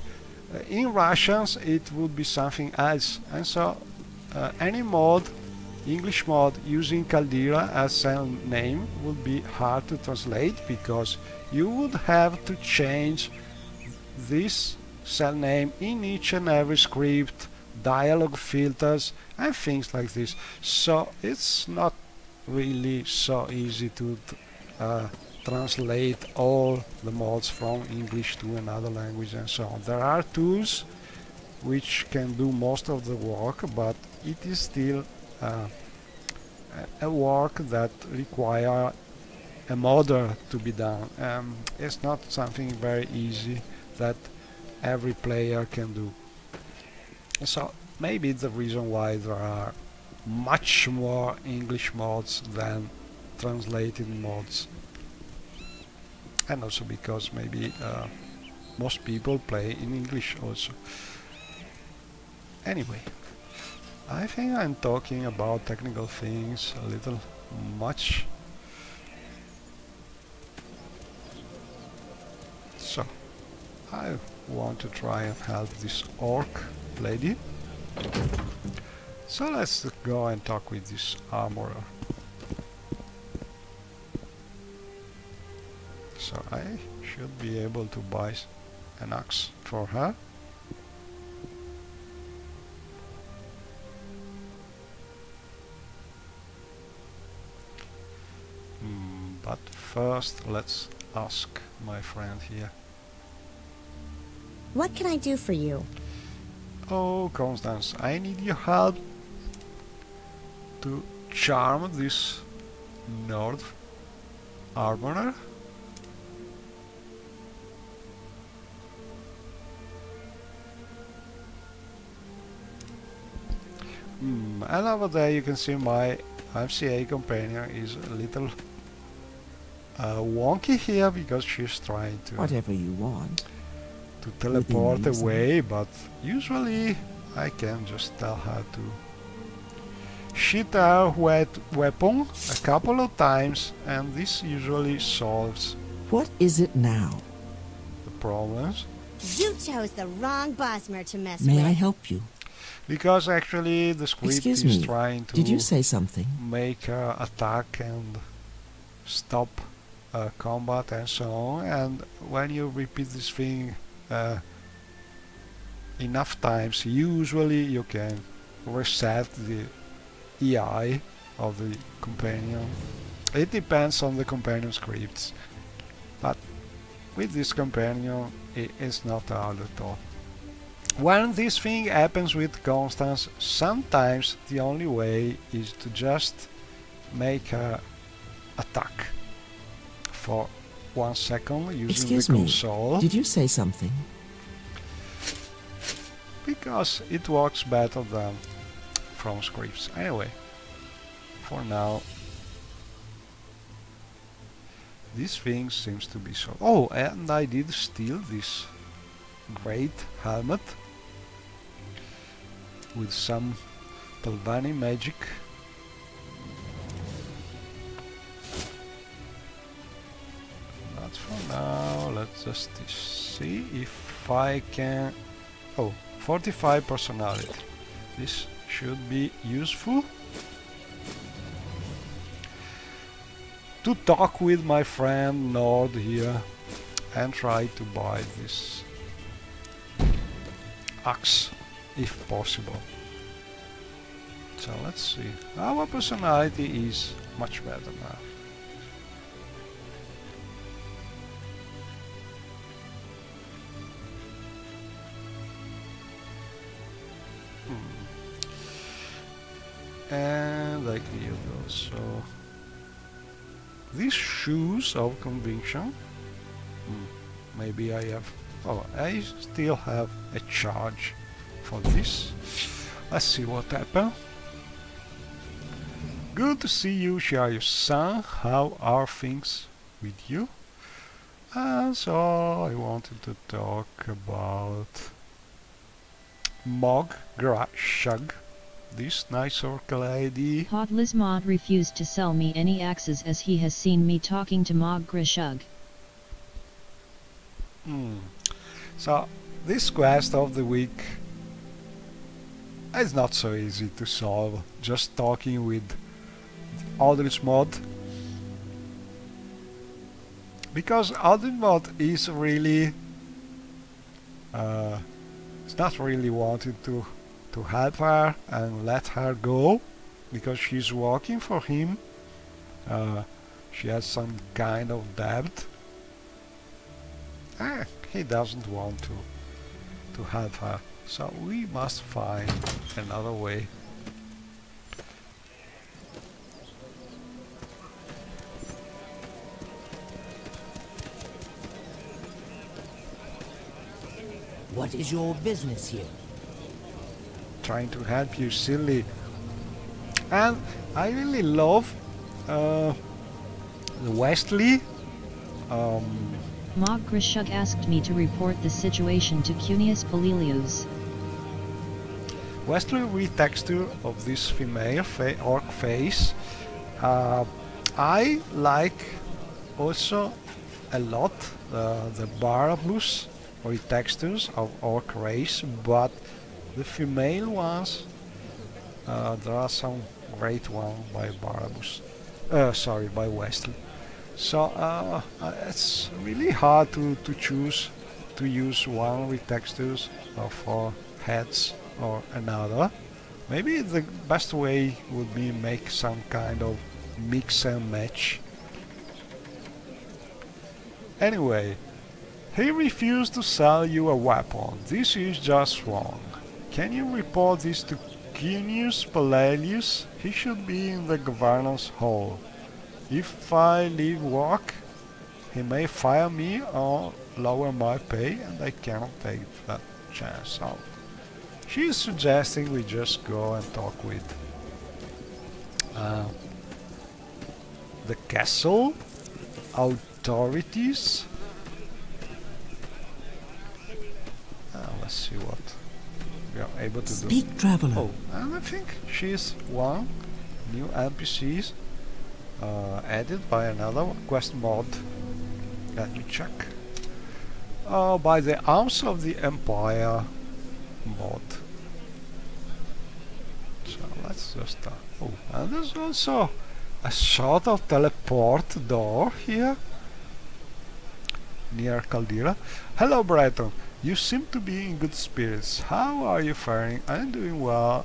in Russians it would be something else, and so any mod, English mod using Caldera as cell name would be hard to translate, because you would have to change this cell name in each and every script, dialog filters and things like this. So it's not really so easy to translate all the mods from English to another language and so on. There are tools which can do most of the work, but it is still a work that require a modder to be done. It's not something very easy that every player can do. So maybe it's the reason why there are much more English mods than translated mods, and also because maybe most people play in English also. Anyway, I think I'm talking about technical things a little much, so I want to try and help this orc lady. So let's go and talk with this armorer. So I should be able to buy an axe for her. But first let's ask my friend here. What can I do for you? Oh, Constance, I need your help to charm this Nord armorer. And over there you can see my MCA companion is a little wonky here because she's trying to Whatever you want. to teleport away, but usually I can just tell her to shoot her weapon a couple of times, and this usually solves What is it now? the problems. You chose the wrong Bosmer to mess May with. I help you? Because actually the script Excuse is me, trying to did you say something? make her attack and stop combat and so on, and when you repeat this thing enough times, usually you can reset the EI of the companion. It depends on the companion scripts, but with this companion it's not hard at all. When this thing happens with Constance, sometimes the only way is to just make her attack for 1 second using Excuse the me, console, did you say something? because it works better than from scripts. Anyway, for now This thing seems to be so... Oh, and I did steal this great helmet with some Pelvani magic. Not for now. Let's just see if I can... Oh, 45 personality. This should be useful to talk with my friend Nord here and try to buy this axe if possible. So let's see. Our personality is much better now. And I cleared also these shoes of conviction. Maybe I have... Oh, I still have a charge for this. Let's see what happened. Good to see you, Shiryu-san. How are things with you? So I wanted to talk about Mog Shug, this nice orc lady. Hot Lizmod refused to sell me any axes as he has seen me talking to Mog Grishug. So this quest of the week is not so easy to solve, just talking with Aldrich Mod, because Aldrich Mod is really it's not really wanting to help her and let her go, because she's working for him. She has some kind of debt. He doesn't want to help her, so we must find another way. What is your business here? Trying to help you, silly. And I really love Wesley. Mog Grishug asked me to report the situation to Cunius Pelelius. Wesley retexture of this female orc face. I like also a lot the Barabus retextures of orc race, but the female ones, there are some great ones by Barabus. Sorry, by Wesley. So it's really hard to choose to use one retextures for heads or another. Maybe the best way would be make some kind of mix and match. Anyway, he refused to sell you a weapon. This is just wrong. Can you report this to Cunius Pelelius? He should be in the governor's hall. If I leave work, he may fire me or lower my pay, and I cannot take that chance out. She is suggesting we just go and talk with the castle authorities. Let's see what we are able to do. Speak, traveler. Oh, and I think she's one new NPCs added by another quest mod. Let me check. By the Arms of the Empire mod. So let's just oh, and there's also a sort of teleport door here near Caldera. Hello, Breton. You seem to be in good spirits. How are you faring? I'm doing well.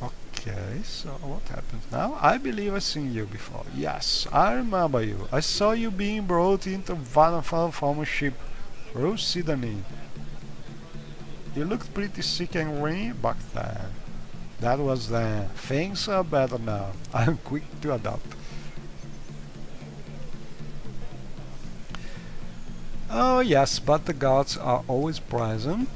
Okay, so what happens now? I believe I've seen you before. Yes, I remember you. I saw you being brought into Vanafal from a ship, Rose Sidani. You looked pretty sick and green back then. That was then. Things are better now. I'm quick to adapt. Oh yes, but the gods are always present.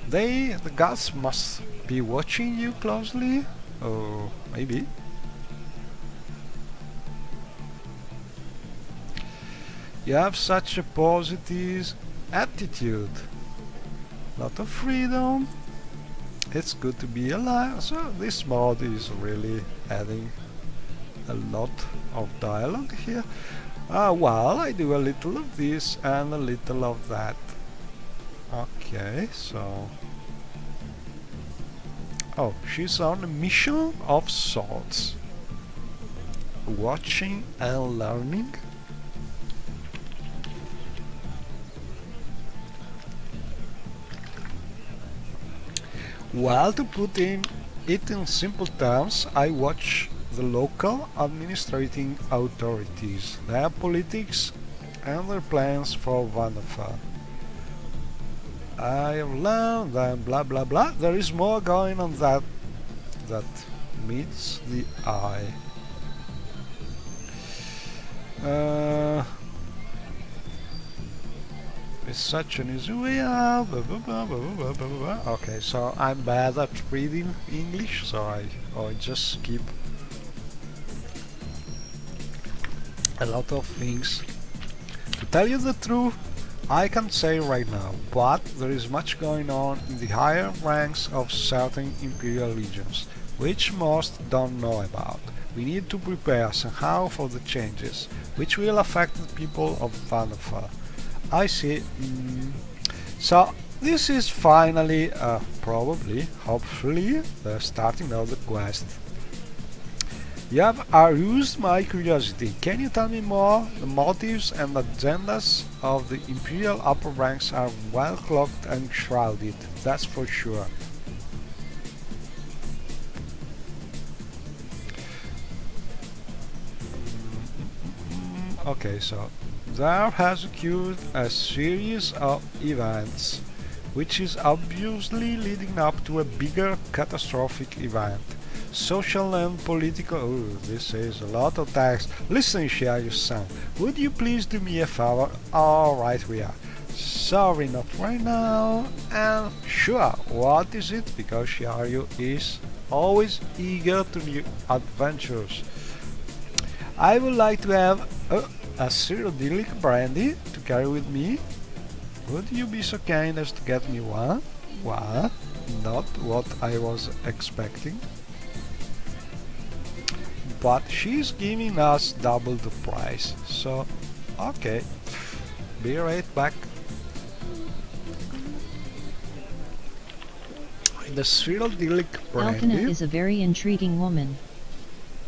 The gods must be watching you closely. Oh, maybe. You have such a positive attitude. Lot of freedom. It's good to be alive. So this mod is really adding a lot of dialogue here. Well, I do a little of this and a little of that. Okay, so... Oh, she's on a mission of sorts. Watching and learning. Well, to put it in simple terms, I watch the local administrating authorities, their politics and their plans for Vanderfell. I have learned that blah blah blah. There is more going on that meets the eye. It's such an easy way out. Okay, so I'm bad at reading English, so I just skip a lot of things. To tell you the truth, I can't say right now, but there is much going on in the higher ranks of certain Imperial legions, which most don't know about. We need to prepare somehow for the changes, which will affect the people of Vanderfell. I see. So this is finally, probably, hopefully, the starting of the quest. You have aroused my curiosity. Can you tell me more? The motives and agendas of the Imperial upper ranks are well cloaked and shrouded, that's for sure. Okay, so there has occurred a series of events, which is obviously leading up to a bigger catastrophic event. Social and political... Oh, this is a lot of text. Listen, Shiryu-san, would you please do me a favor? Alright, we are. Sorry, not right now. And sure, what is it? Because Shiryu is always eager to new adventures. I would like to have a psychedelic brandy to carry with me. Would you be so kind as to get me one? Well, not what I was expecting. But she's giving us double the price, so okay, be right back. The psychedelic brandy. Alcina is a very intriguing woman.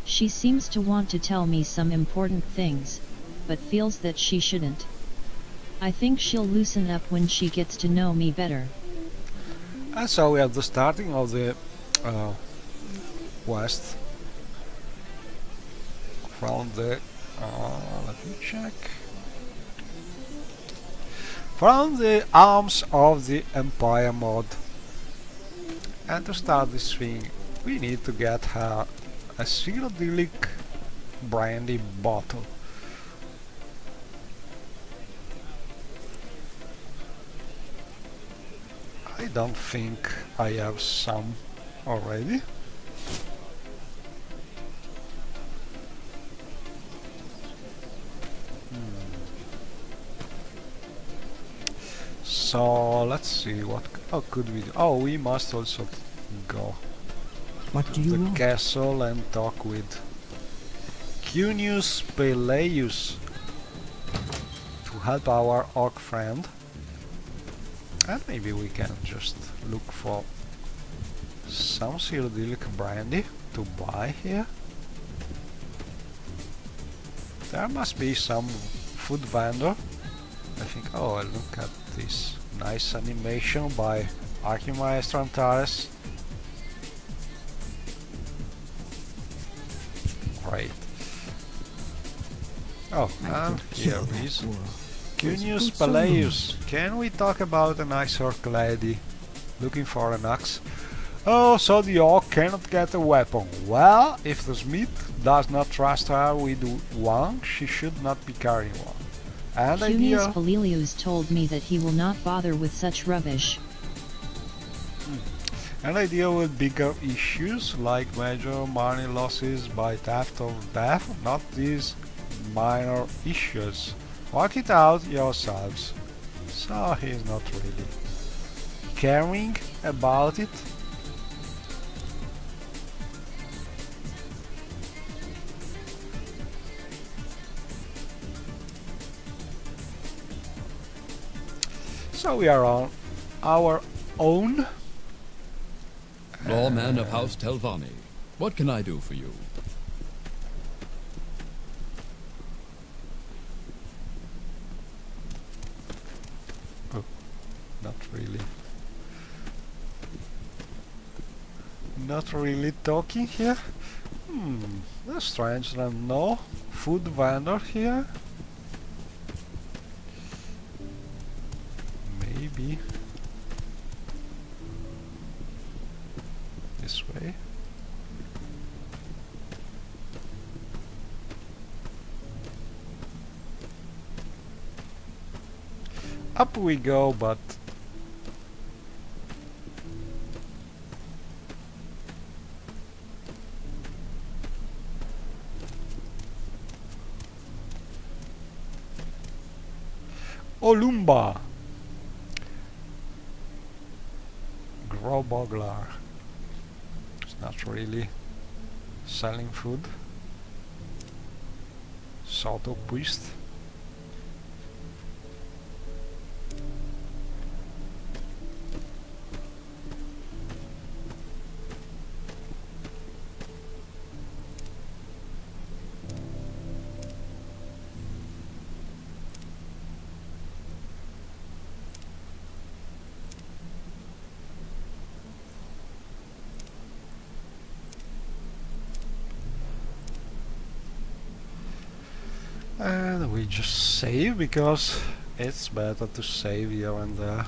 She seems to want to tell me some important things, but feels that she shouldn't. I think she'll loosen up when she gets to know me better. And so we have the starting of the quest. From the let me check. From the arms of the Empire mod. And to start this thing, we need to get her a psychedelic brandy bottle. I don't think I have some already. So let's see what could we do. Oh, we must also go What do to you the want? castle and talk with Cunius Peleus to help our orc friend. And maybe we can just look for some psychedelic brandy to buy here. There must be some food vendor. I think, oh, look at this nice animation by Archimaestro Antares. Great. Oh, and here is Cunius Peleus. Can we talk about a nice orc lady looking for an axe? Oh, so the orc cannot get a weapon. Well, if the smith does not trust her with one, she should not be carrying one. And Cunius Peleus told me that he will not bother with such rubbish. And I deal with bigger issues like major money losses by theft or death, not these minor issues Work it out yourselves. So he's not really caring about it. So we are on our own. Lawman of House Telvanni, what can I do for you? Oh, not really. Not really talking here. That's strange. No food vendor here. Maybe this way. Up we go, but Olumba Groboglar. It's not really selling food. Soto Priest. And we just save because it's better to save here and there.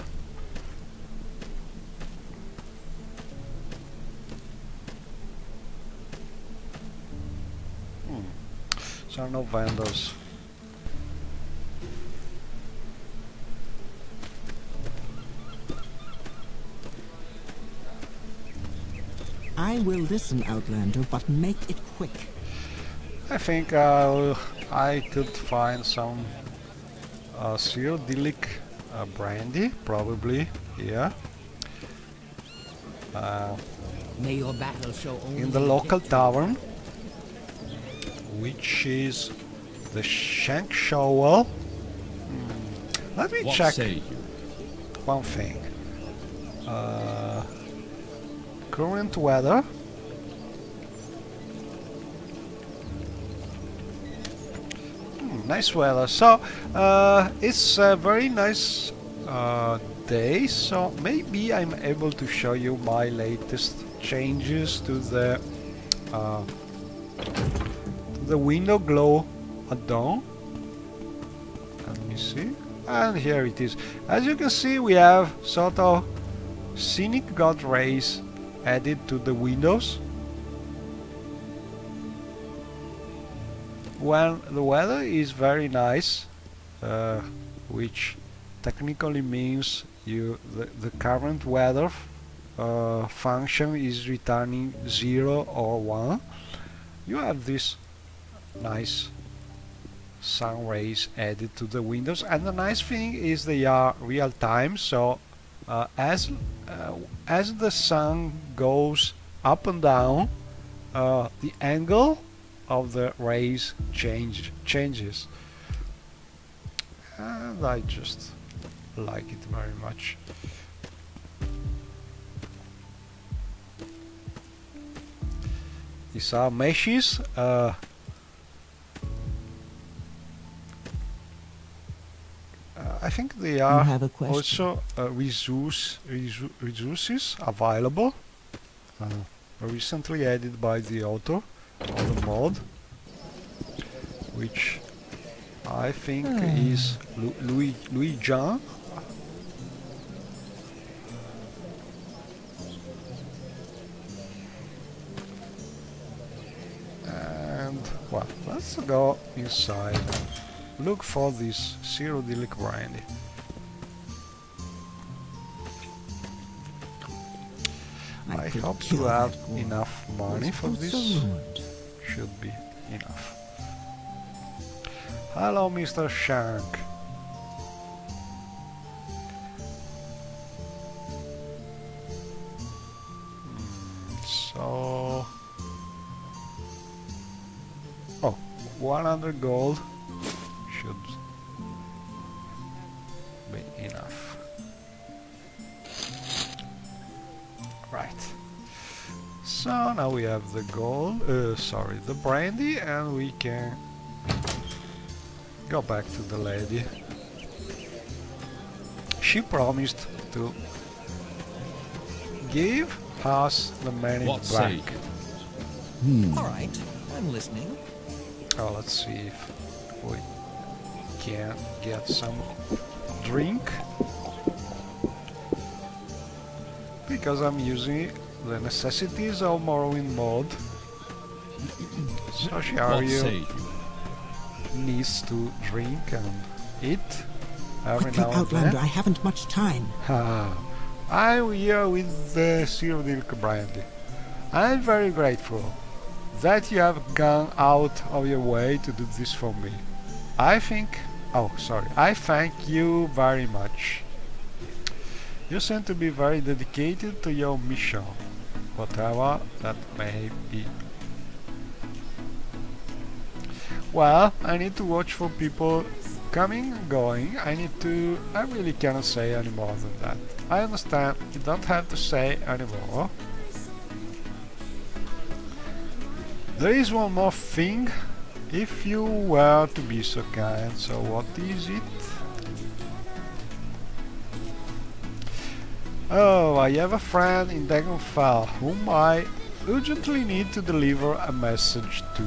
So no vendors. I will listen, Outlander, but make it quick. I think I could find some Cyrodiilic brandy, probably here. May your battle show only In the local tavern, which is the Shank Shovel. Let me What check say you? one thing. Current weather. Nice weather. So it's a very nice day. So maybe I'm able to show you my latest changes to the window glow add-on. Let me see. And here it is. As you can see, we have sort of scenic god rays added to the windows. When the weather is very nice, which technically means the current weather function is returning 0 or 1, you have this nice sun rays added to the windows. And the nice thing is they are real time, so as the sun goes up and down, the angle of the rays changes, and I just like it very much. These are meshes. I think they are also resources available, recently added by the author of the mod, which I think is Louis Jean. And well, let's go inside and look for this Cyrodiilic brandy. I hope to have enough money for this. Should be enough. Hello, Mr. Shank. So... oh, 100 gold should be enough. Right. So now we have the gold, sorry, the brandy, and we can go back to the lady. She promised to give us the money What say back. All right, I'm listening. Oh, let's see if we can get some drink. Because I'm using the necessities of Morrowind World. So What say Shiaryu you? needs to drink and eat every Quickly, now and Outlander, then. I haven't much time. I'm here with the Cyrodiil brandy. I'm very grateful that you have gone out of your way to do this for me. I thank you very much. You seem to be very dedicated to your mission, whatever that may be. Well, I need to watch for people coming and going. I really cannot say any more than that. I understand, you don't have to say anymore. There is one more thing, if you were to be so kind. So what is it? Oh, I have a friend in Dragonfell whom I urgently need to deliver a message to.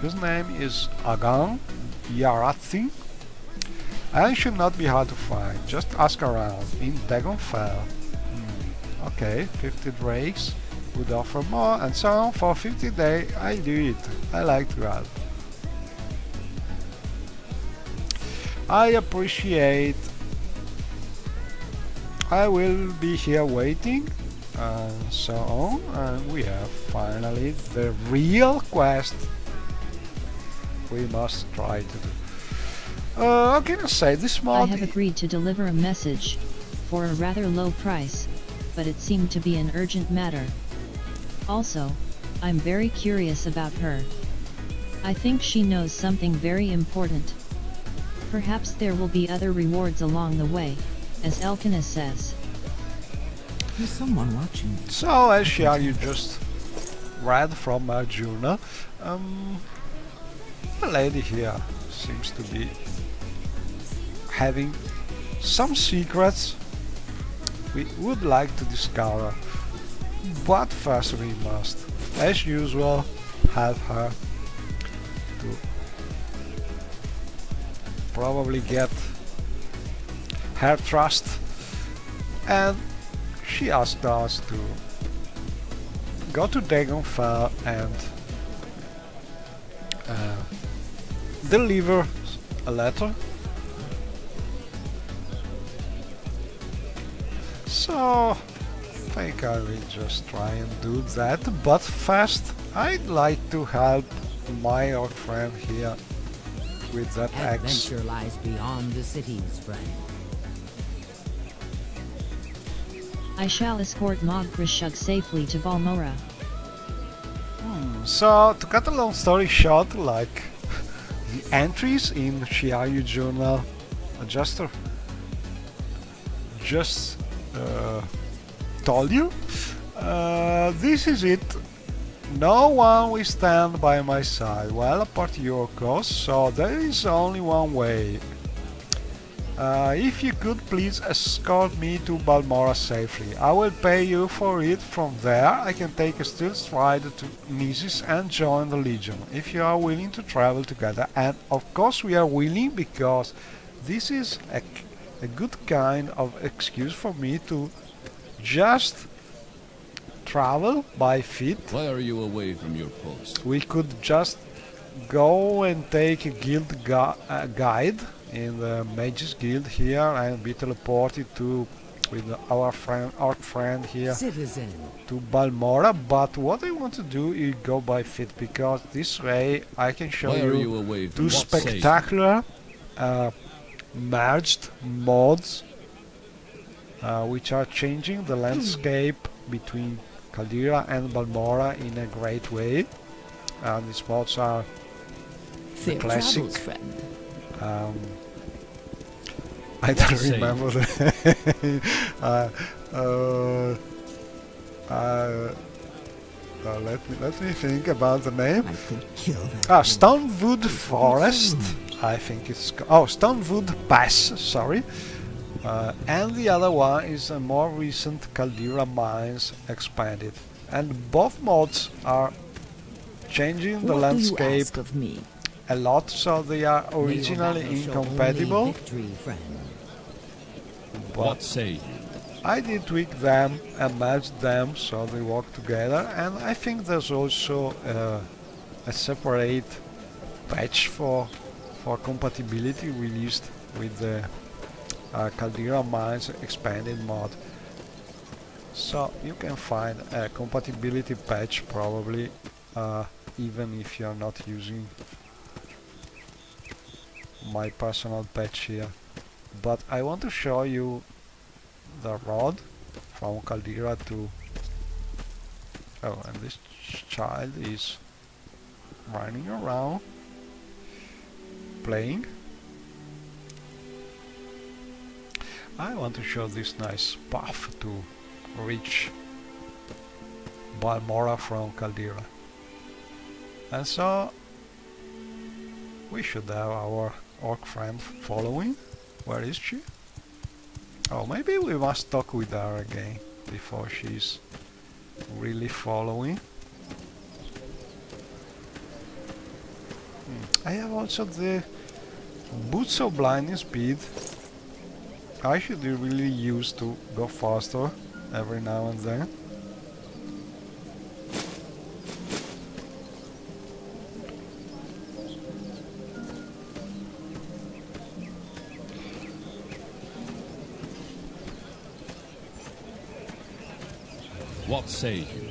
His name is Agan Yarathi, and should not be hard to find. Just ask around in Dragonfell. Okay, 50 drakes would offer more, and so on. For 50 days I do it. I like to help. I appreciate. I will be here waiting, and so on, and we have finally the real quest we must try to do. How can I say, this mod... I have agreed to deliver a message, for a rather low price, but it seemed to be an urgent matter. Also, I'm very curious about her. I think she knows something very important. Perhaps there will be other rewards along the way, as Elkina says. There's someone watching. So, as Shiaryu just read from my journal, the lady here seems to be having some secrets we would like to discover. But first we must, as usual, help her to probably get her trust, and she asked us to go to Dragonfell and deliver a letter. So I think I will just try and do that, but first I'd like to help my old friend here with that axe. Adventure lies beyond the cities, friend. I shall escort Mog Grishug safely to Balmora. So, to cut a long story short, like the entries in Shiaryu journal, just told you, this is it. No one will stand by my side, well apart you of course, so there is only one way. If you could please escort me to Balmora safely, I will pay you for it. From there I can take a stealth stride to Nisis and join the Legion, if you are willing to travel together, and of course we are willing, because this is a good kind of excuse for me to just travel by feet. Why are you away from your post? We could just go and take a guild guide in the Mages Guild here and be teleported to with our orc friend here Citizen. to Balmora, but what I want to do is go by foot, because this way I can show Why are you you away from two what say? spectacular merged mods which are changing the landscape between Caldera and Balmora in a great way. These mods are Fair classic. travels, friend. I don't Say. remember the let me think about the name. I could kill that. Stonewood Forest, I think it's Stonewood Pass, sorry. And the other one is a more recent Caldera Mines expanded. And both mods are changing the What landscape do you ask of me? a lot, so they are May your originally battle show incompatible. only victory, friend. What say you? I did tweak them and match them so they work together, and I think there's also a separate patch for compatibility released with the Caldera Mines expanded mod. So you can find a compatibility patch probably even if you're not using my personal patch here. But I want to show you the road from Caldera to... Oh, and this child is running around playing. I want to show this nice path to reach Balmora from Caldera. And so we should have our orc friend following. Where is she? Oh, maybe we must talk with her again before she's really following. I have also the boots of blinding speed. I should really use to go faster every now and then. What say you?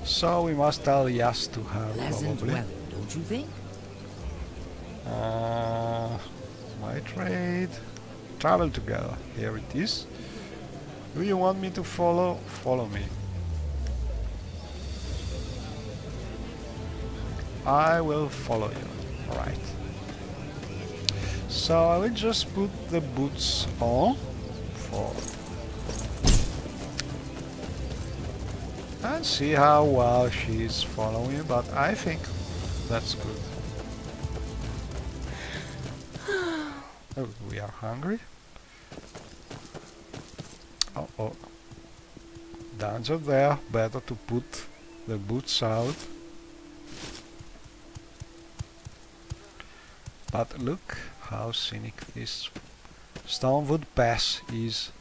So we must tell yes to her, Pleasant probably. weather, don't you think? My trade. Travel together. Here it is. Do you want me to follow? Follow me. I will follow you. Right. So I will just put the boots on for and see how well she's following, but I think that's good. Oh, we are hungry. Oh, danger there. Better to put the boots out. But look how scenic this Stonewood Pass is.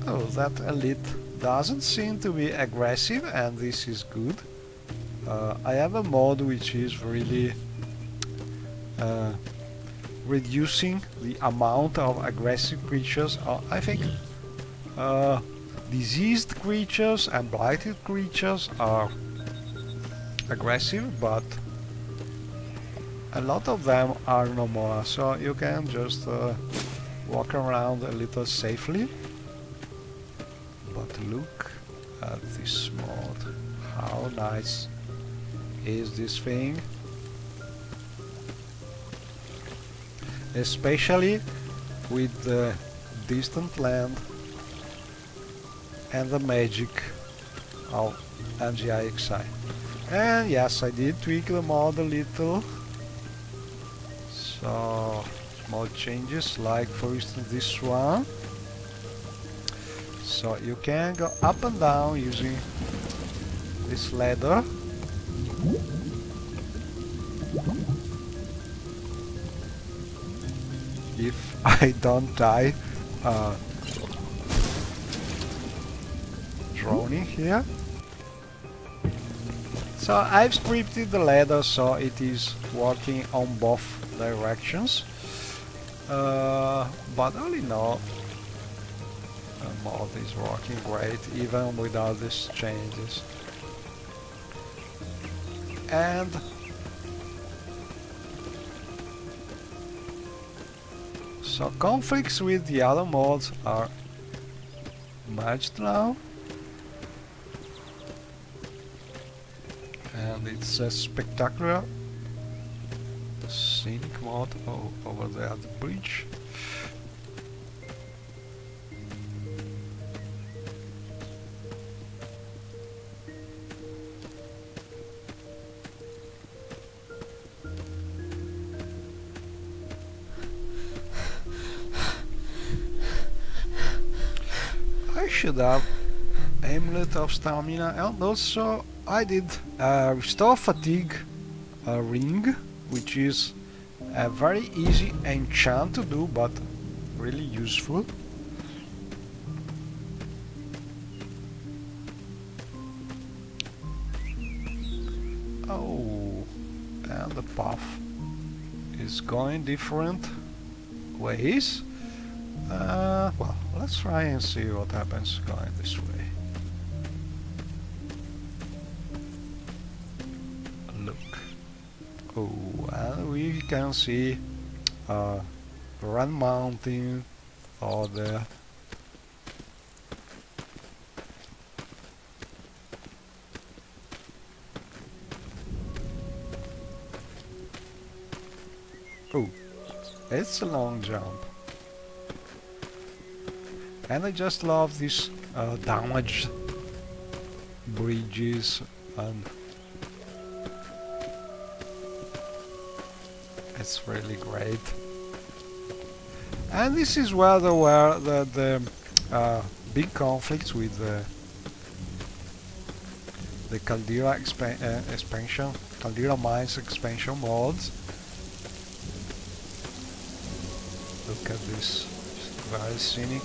Oh, that elite doesn't seem to be aggressive, and this is good. I have a mod which is really reducing the amount of aggressive creatures. I think diseased creatures and blighted creatures are aggressive, but a lot of them are no more, so you can just walk around a little safely. But look at this mod. How nice is this thing? Especially with the distant land and the magic of MGIXI. And yes, I did tweak the mod a little. So small changes, like for instance this one. So you can go up and down using this ladder. If I don't die droning here. So I've scripted the ladder so it is working on both directions. But all in all, the mod is working great even without these changes. And so conflicts with the other mods are merged now, and it's a spectacular scenic mod. Oh, over there at the bridge. I should have amulet of stamina, and also I did restore fatigue ring, which is a very easy enchant to do, but really useful. Oh, and the path is going different ways. Well, let's try and see what happens going this way. Look. Oh, and we can see Run Mountain or there. Oh, it's a long jump. And I just love these damaged bridges, and it's really great. And this is where there were the big conflicts with the Caldera expansion, Caldera Mines expansion mods. Look at this, very scenic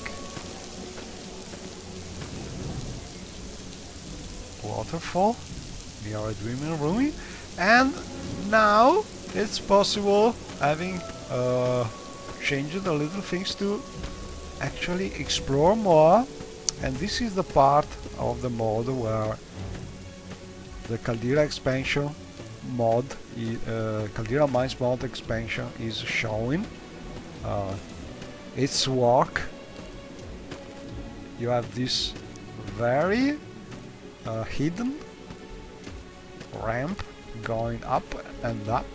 waterfall near a dreaming ruin, and now it's possible, having changed a little things, to actually explore more. And this is the part of the mod where the Caldera expansion mod, Caldera Mines mod expansion, is showing its work. You have this very hidden ramp going up and up,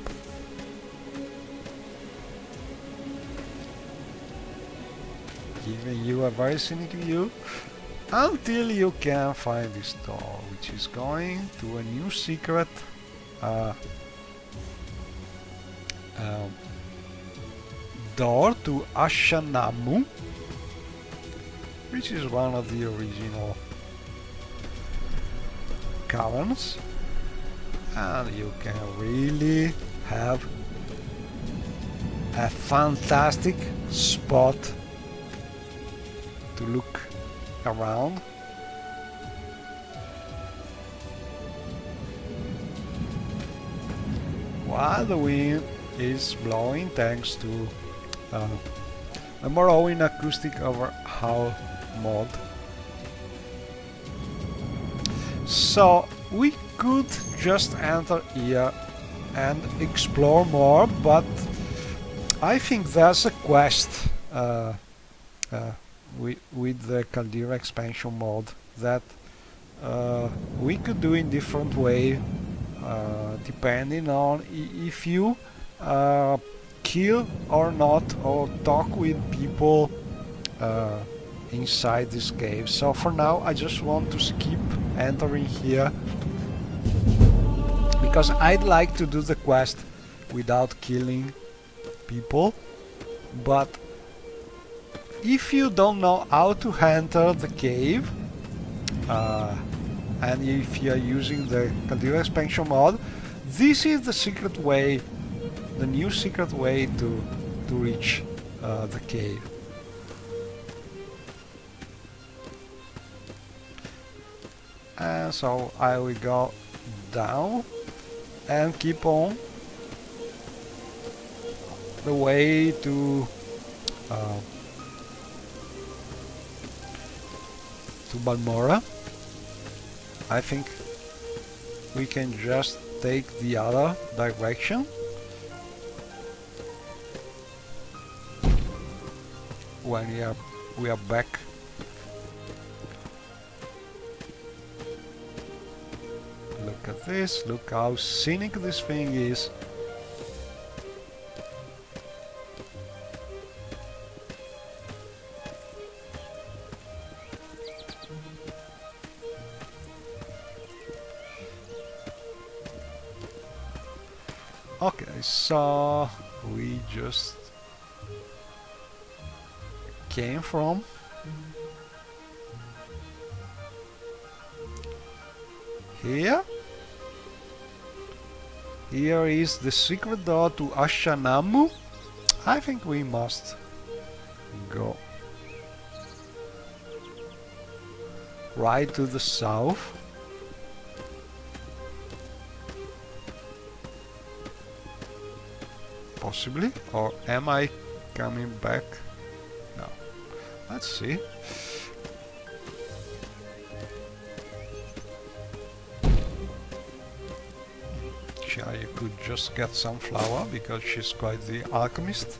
giving you a very scenic view until you can find this door, which is going to a new secret door to Ashanamu, which is one of the original caverns, and you can really have a fantastic spot to look around. While the wind is blowing, thanks to the Morrowind acoustic overhaul mod. So we could just enter here and explore more, but I think there's a quest with the Caldera expansion mod that we could do in different way, depending on if you kill or not, or talk with people inside this cave. So for now I just want to skip entering here, because I'd like to do the quest without killing people. But if you don't know how to enter the cave, and if you are using the Caldera expansion mod, this is the secret way, the new secret way to reach the cave. And so I will go down and keep on the way to uh, to Balmora. I think we can just take the other direction. When we are back. Look at this, look how scenic this thing is. Okay, so we just came from here. Here is the secret door to Ashanamu. I think we must go right to the south. Possibly, or am I coming back? No. Let's see. You could just get some flour because she's quite the alchemist.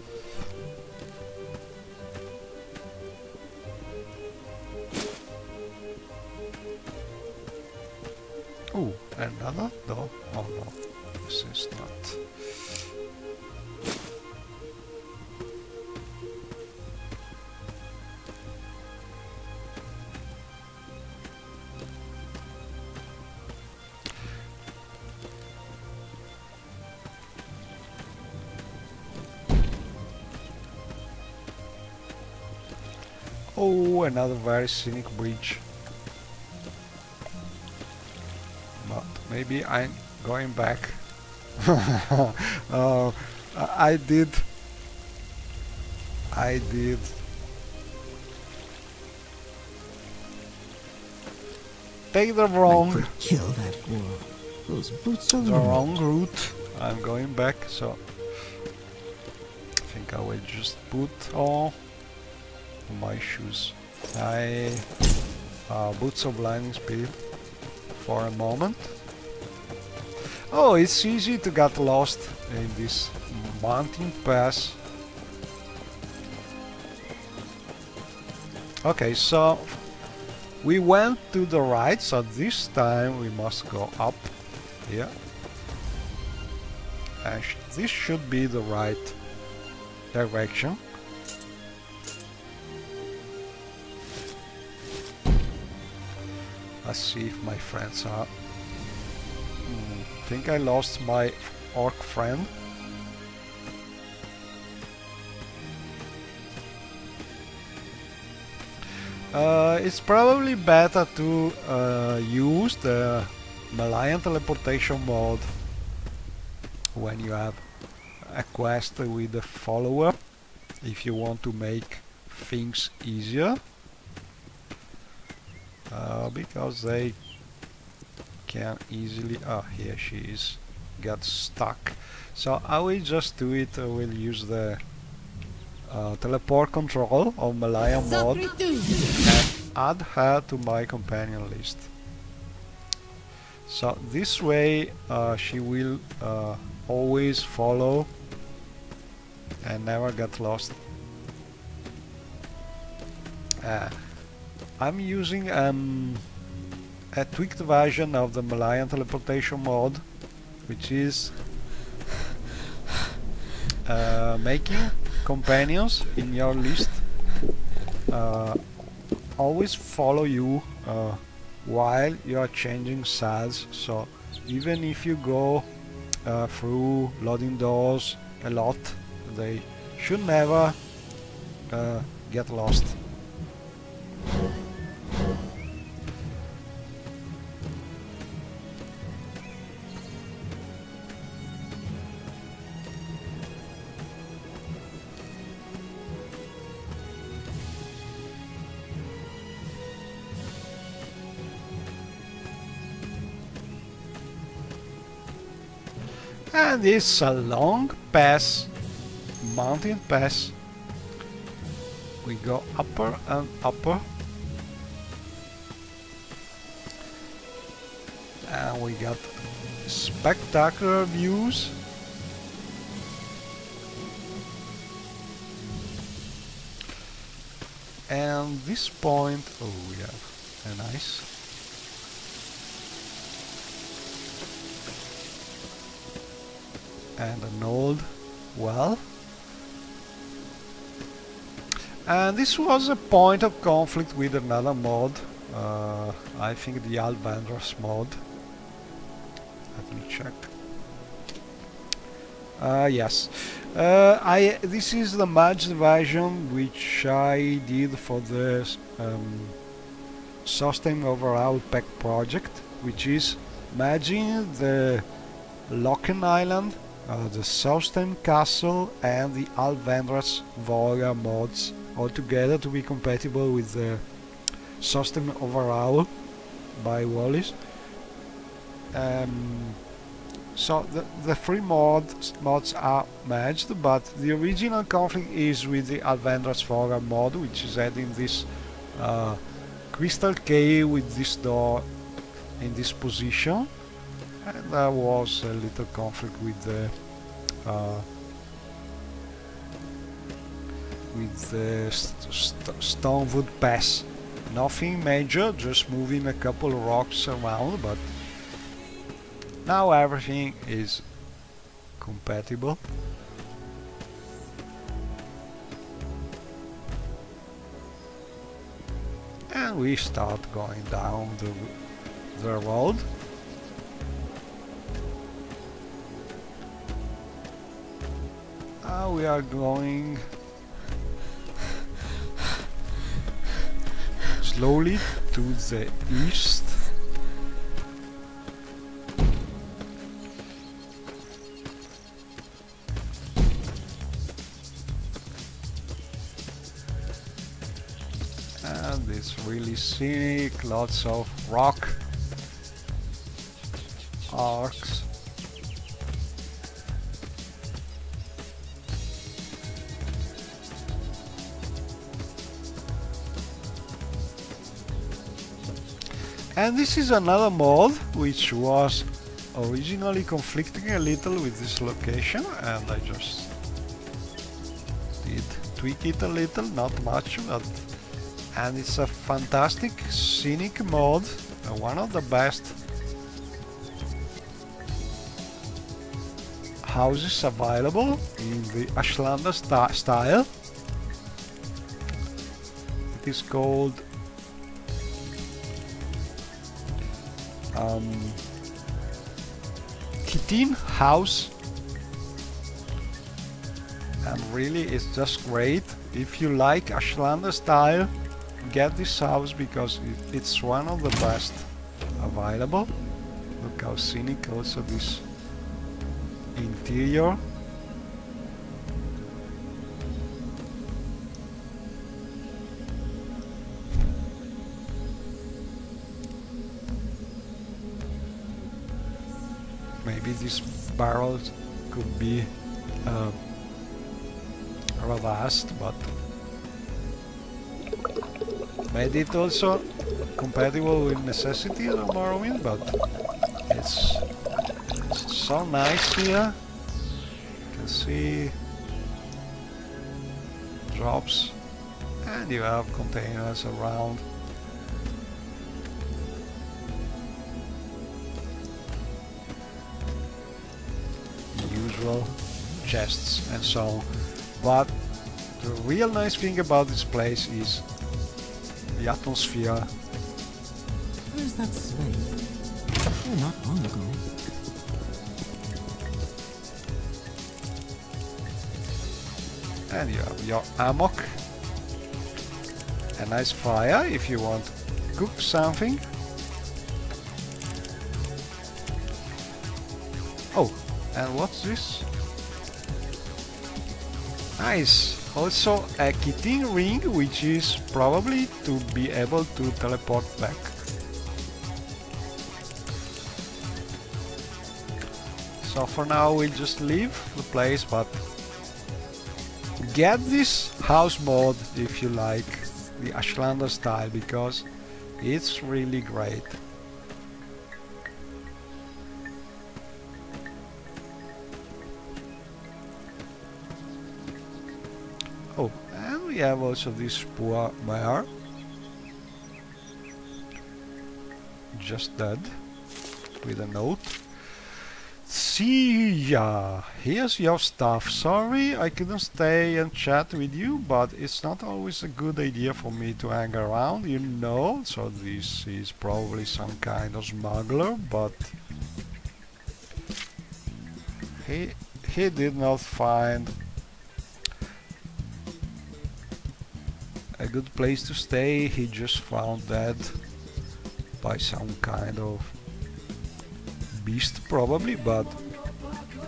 Oh, another door? Oh no, this is not. Oh, another very scenic bridge. But maybe I'm going back. I did take the I could kill that girl. Those boots are wrong route. I'm going back, so I think I will just put on my shoes. Boots of blinding speed for a moment. Oh, it's easy to get lost in this mountain pass. Okay, so we went to the right, so this time we must go up here. And this should be the right direction. Let's see if my friends are... I think I lost my orc friend. It's probably better to use the Malayan teleportation mode when you have a quest with a follower, if you want to make things easier. Because they can easily... Oh, here she is. Get stuck. So I will just do it. I will use the teleport control of Malayan mod and add her to my companion list. So this way she will always follow and never get lost. I'm using a tweaked version of the Malayan teleportation mode, which is making companions in your list always follow you while you are changing sides. So even if you go through loading doors a lot, they should never get lost. And it's a long pass, mountain pass, We go upper and upper. And we got spectacular views. And this point, oh, we have a nice and an old well. And this was a point of conflict with another mod, I think the Alvandros mod. Let me check. Yes, this is the merged version which I did for the System Overall Pack project, which is merging the Locken Island, the System Castle and the Alvandros Voria mods all together to be compatible with the System Overall by Wallis. So the three mods are merged, but the original conflict is with the Alvandros Voria mod, which is adding this crystal cave with this door in this position, and there was a little conflict with the Stonewood Pass. Nothing major, just moving a couple of rocks around, but now everything is compatible. And we start going down the road. We are going slowly to the east. And it's really scenic, lots of rock arcs. And this is another mod which was originally conflicting a little with this location, and I just did tweak it a little, not much, but and it's a fantastic scenic mod, one of the best houses available in the Ashlander style. It is called Kitin House, and really it's just great. If you like Ashlander style, get this house because it's one of the best available. Look how scenic also this interior. Maybe these barrels could be reversed, but made it also compatible with necessities of Morrowind, but it's so nice here. You can see drops, and you have containers around. Usual chests and so on, but the real nice thing about this place is the atmosphere. Where's that slave? Oh, not long ago. And you have your hammock, a nice fire if you want to cook something. Oh, and what's this? Nice! Also a Kitin ring, which is probably to be able to teleport back. So for now we'll just leave the place, but get this house mod if you like the Ashlander style, because it's really great. Oh, and we have also this poor mare, just dead, with a note. See ya, here's your stuff. Sorry I couldn't stay and chat with you, but it's not always a good idea for me to hang around, you know. So this is probably some kind of smuggler, but he did not find a good place to stay. He just found dead by some kind of beast probably, but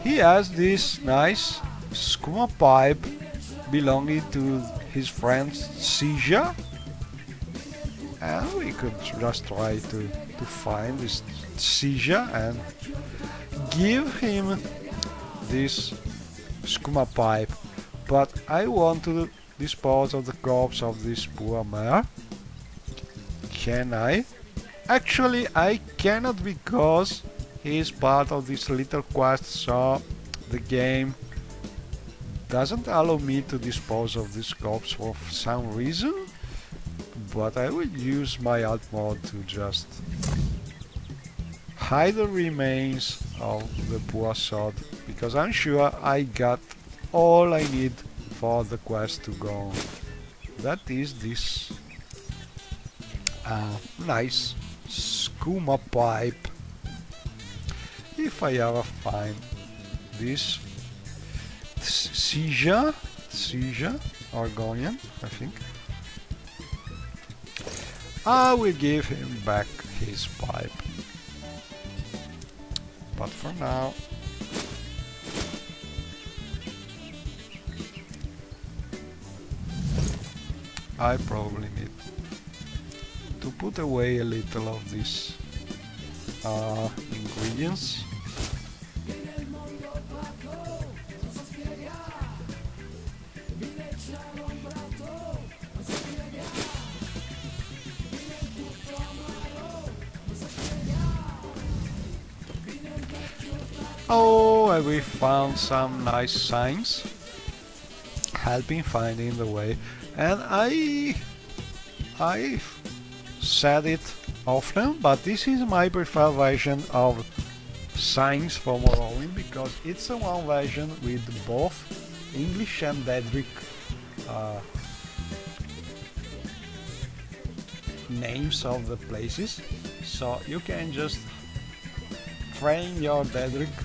he has this nice skooma pipe belonging to his friend Sija, and we could just try to find this Sija and give him this skooma pipe. But I want to dispose of the corpse of this poor mare. Can I? Actually I cannot, because he is part of this little quest, so the game doesn't allow me to dispose of this corpse for some reason. But I will use my alt mode to just hide the remains of the poor sod, because I'm sure I got all I need for the quest to go on. That is this nice skooma pipe. If I ever find this Sija Argonian, I think, I will give him back his pipe. But for now, I probably need to put away a little of these ingredients. Oh, and we found some nice signs helping finding the way, and I said it often, but this is my preferred version of signs for Morrowind, because it's the one version with both English and Daedric names of the places, so you can just train your Daedric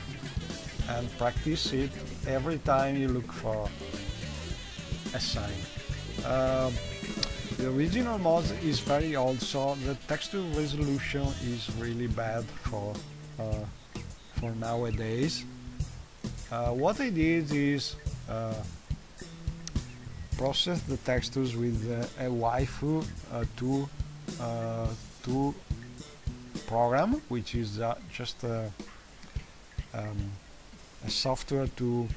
and practice it every time you look for a sign. The original mod is very old, so the texture resolution is really bad for nowadays. What I did is process the textures with a waifu 2 program, which is just a software to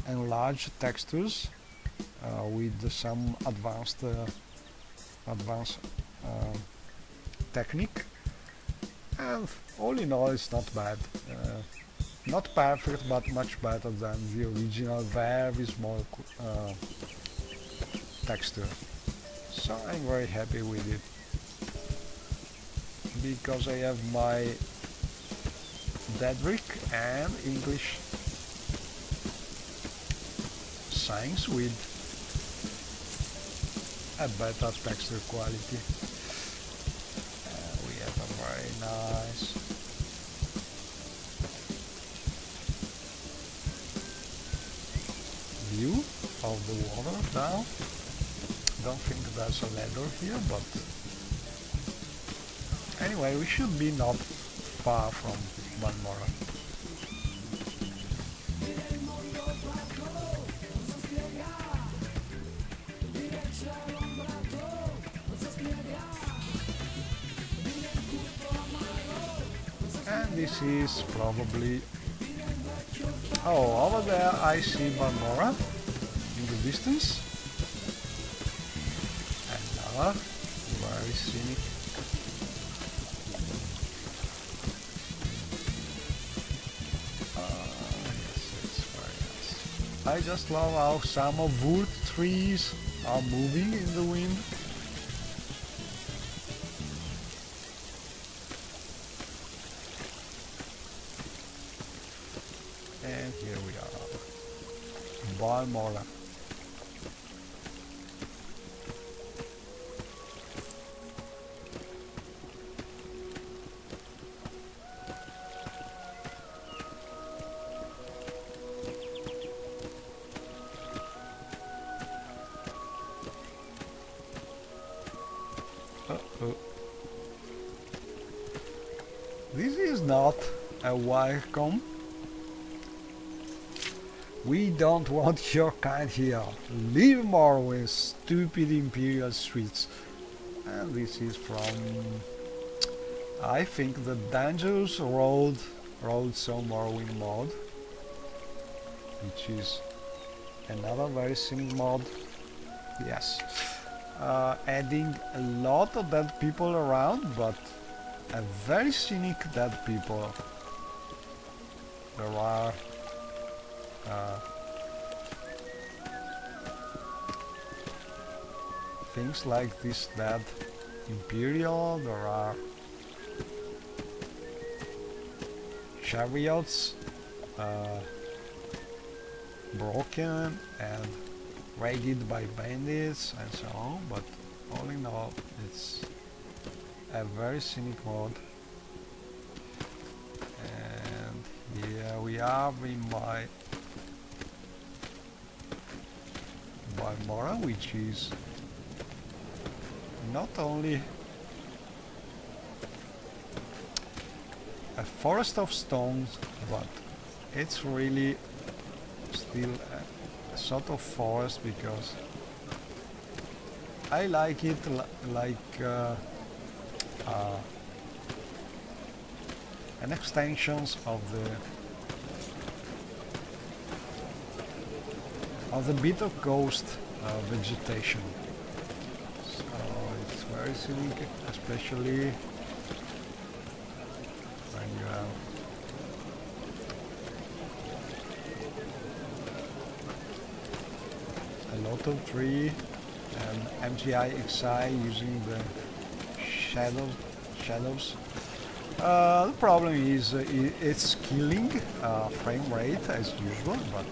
enlarge textures with some advanced technique, and all in all it's not bad. Not perfect, but much better than the original very small texture. So I'm very happy with it, because I have my Daedric and English signs with a better texture quality. We have a very nice view of the water now. Don't think there's a ladder here, but anyway, we should be not far from Balmora. And this is probably Oh, over there I see Balmora in the distance. Another very scenic. Yes, it's very nice. I just love how some of wood trees are moving in the wind. And here we are, Balmora. Uh-oh. This is not a welcome. We don't want your kind here. Leave Morrowind, stupid Imperial streets. And this is from, I think, the Dangerous Roads on Morrowind mod, which is another very scenic mod. Yes, adding a lot of dead people around, but a very scenic dead people. There are things like this dead Imperial, there are chariots broken and raided by bandits and so on, but all in all it's a very scenic mod. And here we are in my Balmora, which is not only a forest of stones, but it's really still a sort of forest, because I like it like an extension of the bit of ghost vegetation. So it's very scenic, especially when you have a lot of tree and MGI-XI using the shadows. The problem is it's killing frame rate as usual, but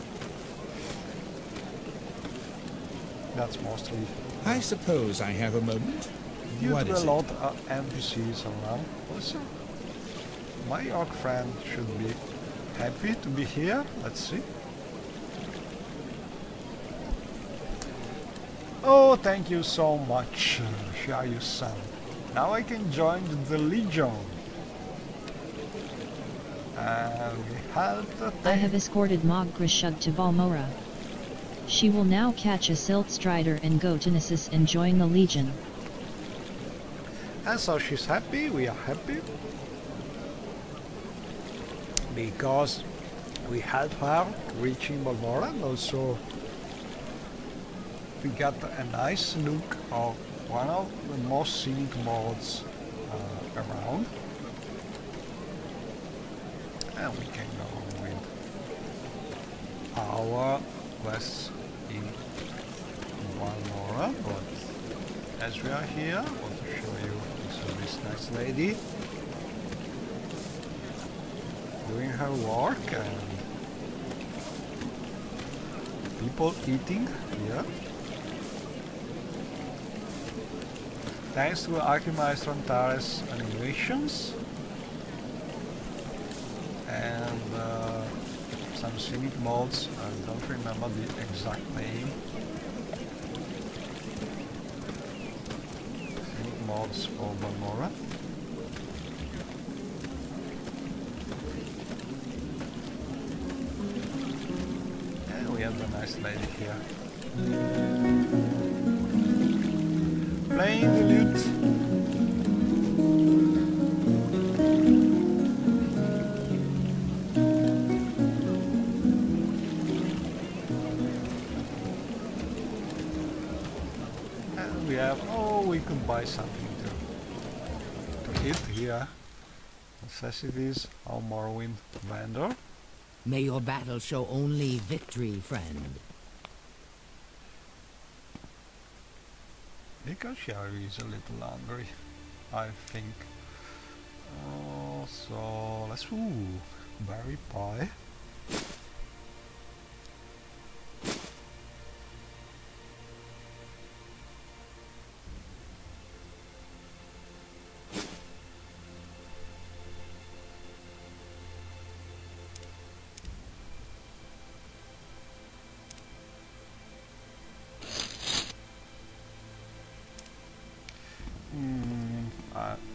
that's mostly I suppose I have a moment. due What to is a it? lot of NPCs around. Also, my orc friend should be happy to be here. Let's see. Oh, thank you so much, Shayu-san. Now I can join the Legion. And we helped I have escorted Mog Grishug to Balmora. She will now catch a Silt Strider and go to Nessus and join the Legion. And so she's happy, we are happy. Because we helped her reaching Balmora, and also we got a nice look of one of the most scenic mods around. And we can go with our quests in Balmora, but as we are here, I want to show you this nice lady doing her work and people eating here. Thanks to Archimeister Antares animations and some scenic mods, I don't remember the exact name. Scenic mods for Balmora. And we have the nice lady here. Playing the lute. have... Oh, we could buy something to eat here. Necessities, our Morrowind vendor. May your battle show only victory, friend. Because Sherry is a little hungry, I think. So let's... Ooh, berry pie.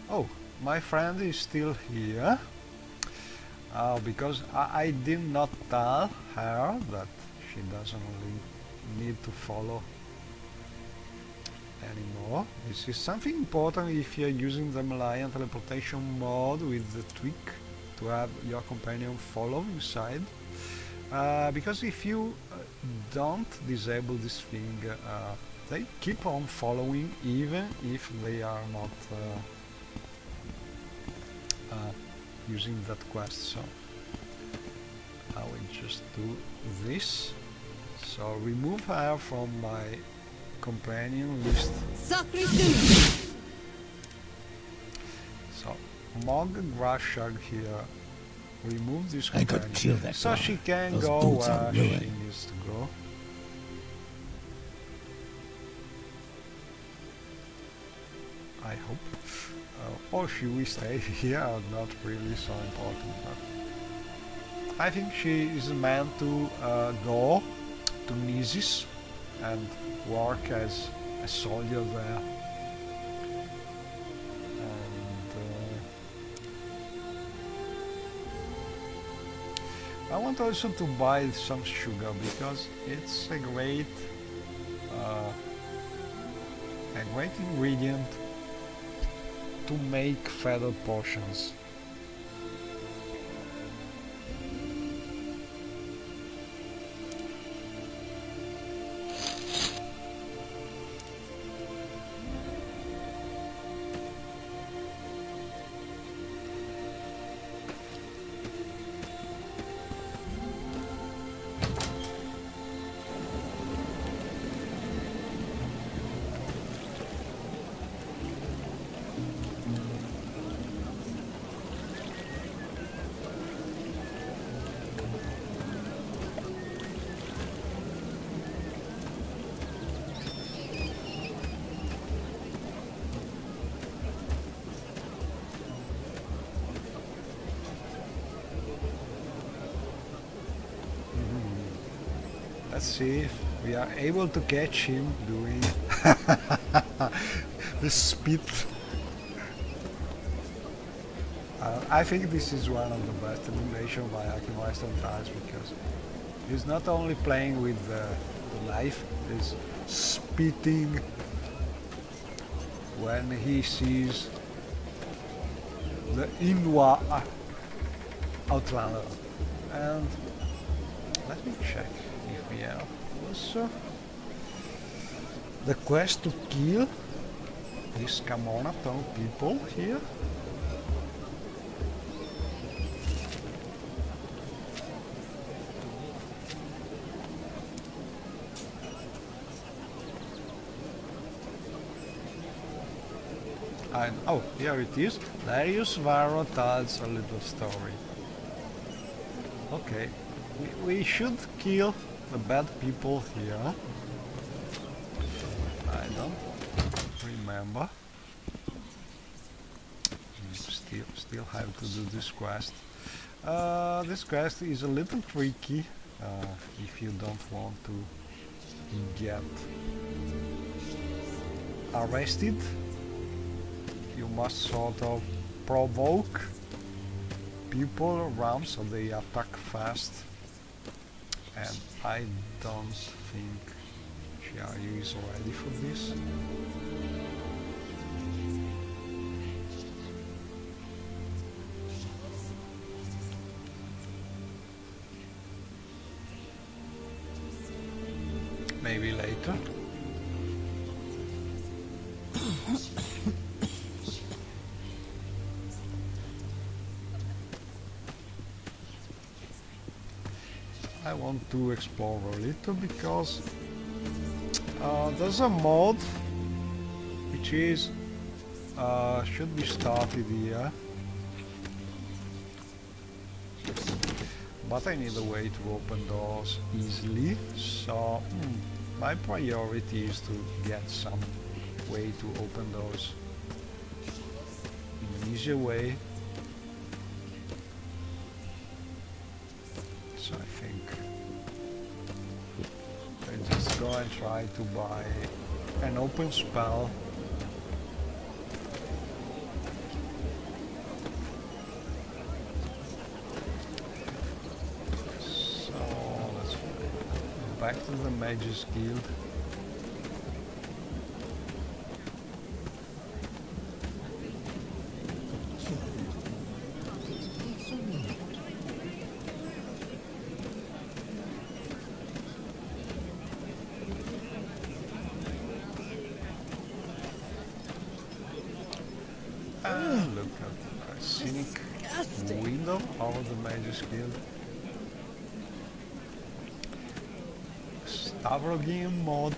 Oh, my friend is still here. Because I did not tell her that she doesn't really need to follow anymore. This is something important if you're using the Malayan teleportation mode with the tweak to have your companion follow inside. Because if you don't disable this thing, they keep on following even if they are not using that quest. So I will just do this. So remove her from my companion list. So Mog Grashag here. Remove this companion. I could kill that so guy. she can Those go boots where are she ruined. needs to go. I hope. Or she will stay here, not really so important. But I think she is meant to go to Nisis and work as a soldier there. And I want also to buy some sugar because it's a great ingredient to make feather potions. Let's see if we are able to catch him doing the spit. I think this is one of the best animations by Akimaister Tiles because he's not only playing with the knife, he's spitting when he sees the Inwa Outlander. And let me check if we have also the quest to kill these Kamonaton people here. And oh, here it is. Darius Varro tells a little story. Okay, we should kill the bad people here. I don't remember. Still have to do this quest. This quest is a little tricky if you don't want to get arrested. You must sort of provoke people around so they attack fast, and I don't think Shiayu is ready for this. Maybe later. I want to explore a little because there's a mod which is should be started here, but I need a way to open doors easily, so my priority is to get some way to open doors in an easier way. So I think I just go and try to buy an open spell. So let's go back to the Mage's Guild. Look at the scenic window over the Mage's Guild. Stavrogian mod.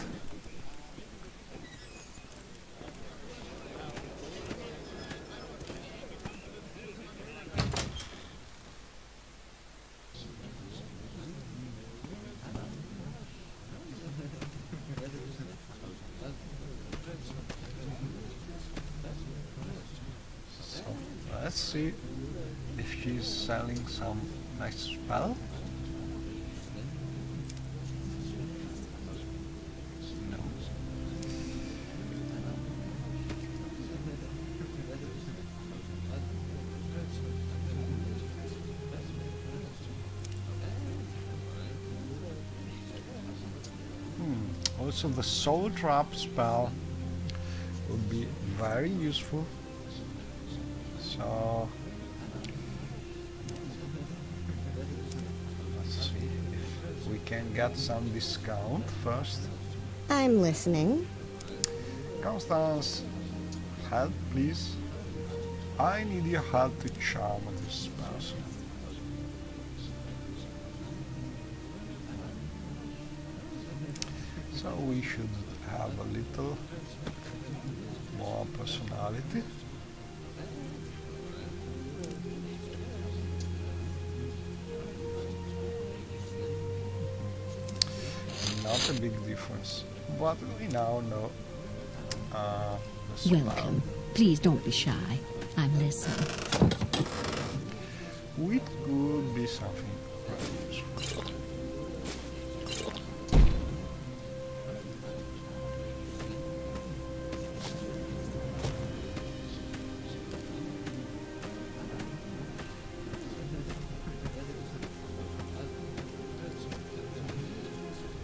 Let's see if she's selling some nice spell. No. Also the soul trap spell would be very useful. So let's see if we can get some discount first. I'm listening. Constance, help please. I need your help to charm this person. So we should have a little more personality. Not a big difference, but we now know the spell. Welcome. Please don't be shy. I'm listening. It could be something very useful.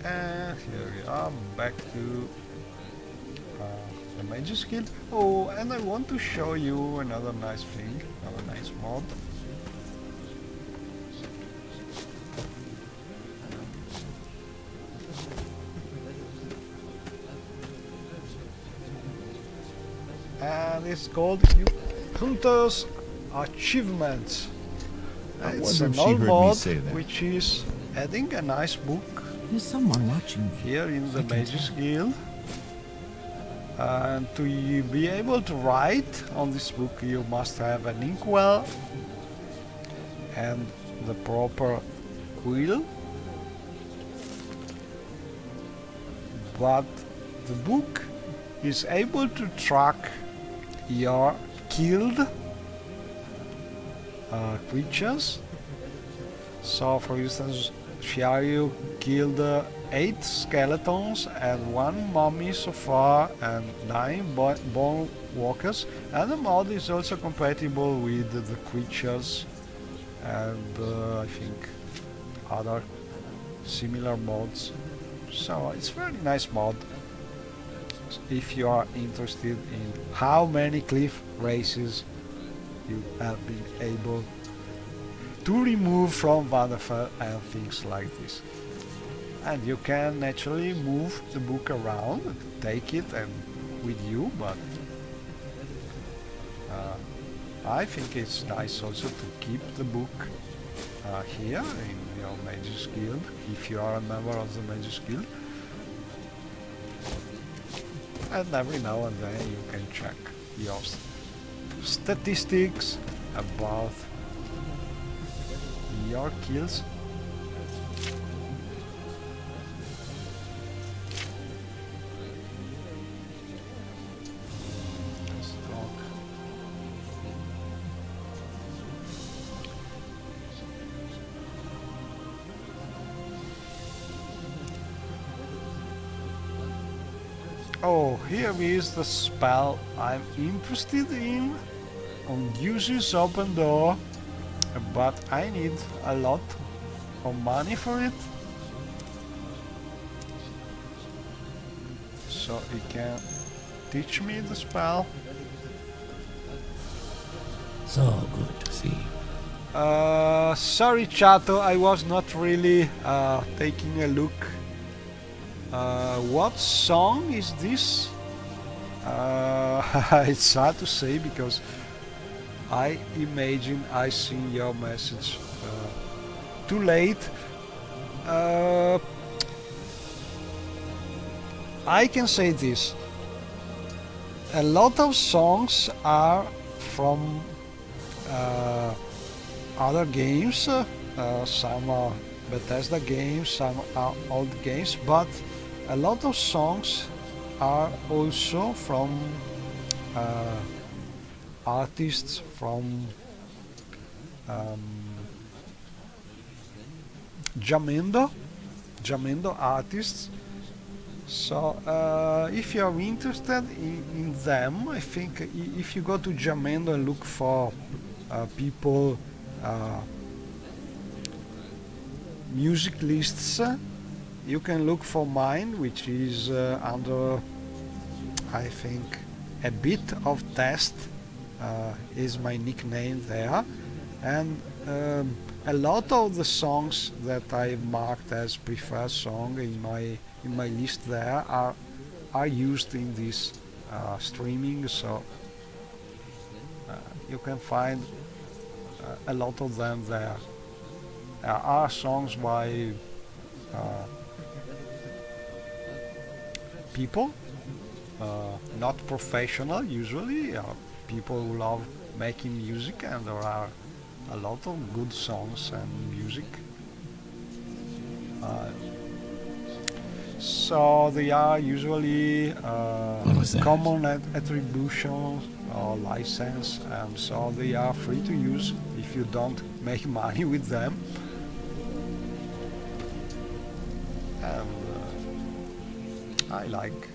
And here we are, back to the Mage's Guild. Oh, and I want to show you another nice thing, another nice mod. And it's called Hunter's Achievements. It's an old mod which is adding a nice book There's someone watching me. here in the Mage's Guild. And to be able to write on this book you must have an inkwell and the proper quill. But the book is able to track your killed creatures. So for instance, Shiaryu killed 8 skeletons and 1 mummy so far and 9 bone walkers, and the mod is also compatible with the creatures and I think other similar mods. So it's a very nice mod if you are interested in how many cliff races you have been able to remove from Vanderfell and things like this. And you can naturally move the book around, take it and with you, but I think it's nice also to keep the book here in your Mage's Guild, if you are a member of the Mage's Guild. And every now and then you can check your statistics about your kills. Oh, here is the spell I'm interested in. Uses open door, but I need a lot of money for it. So you can teach me the spell. So good to see you. Sorry, Chato, I was not really taking a look. What song is this? It's hard to say because I imagine I seen your message too late. I can say this. A lot of songs are from other games. Some are Bethesda games, some are old games, but a lot of songs are also from artists from Jamendo artists. So if you are interested in them, I think if you go to Jamendo and look for people music lists, you can look for mine, which is under, I think, a bit of test is my nickname there, and a lot of the songs that I marked as preferred song in my list there are used in this streaming, so you can find a lot of them there. There are songs by people, not professional usually, people who love making music, and there are a lot of good songs and music. So they are usually common attribution or license, and so they are free to use if you don't make money with them. And I like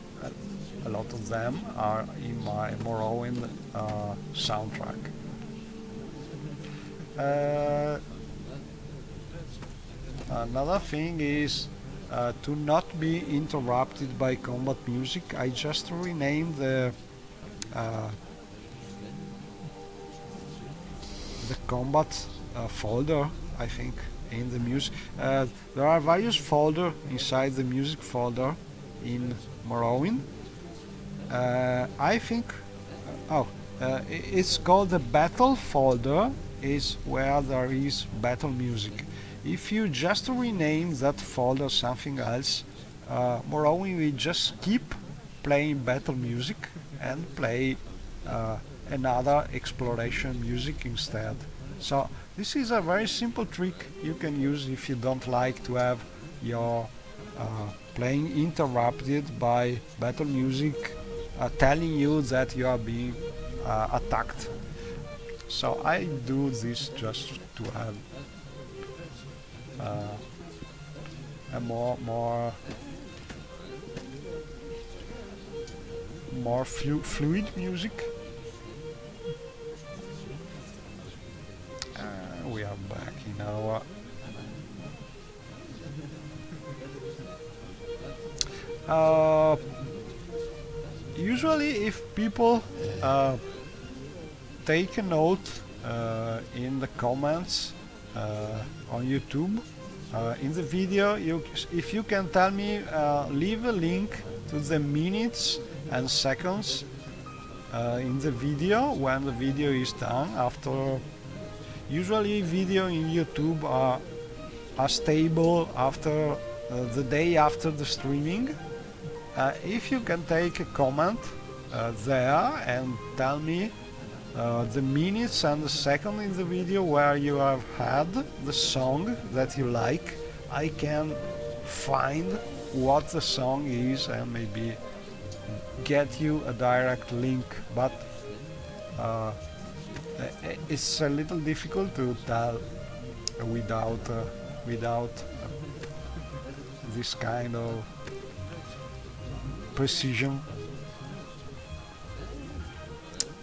a lot of them are in my Morrowind soundtrack. Another thing is to not be interrupted by combat music. I just renamed the combat folder, I think, in the music. There are various folders inside the music folder in Morrowind. I think it's called the battle folder, is where there is battle music. If you just rename that folder something else, Morrowind will just keep playing battle music and play another exploration music instead. So this is a very simple trick you can use if you don't like to have your playing interrupted by battle music telling you that you are being attacked. So I do this just to have a more fluid music. We are back in our usually if people take a note in the comments on YouTube in the video, if you can tell me, leave a link to the minutes and seconds in the video when the video is done. After Usually video in YouTube are stable after the day after the streaming. If you can take a comment there and tell me the minutes and the second in the video where you have had the song that you like, I can find what the song is and maybe get you a direct link, but it's a little difficult to tell without this kind of precision.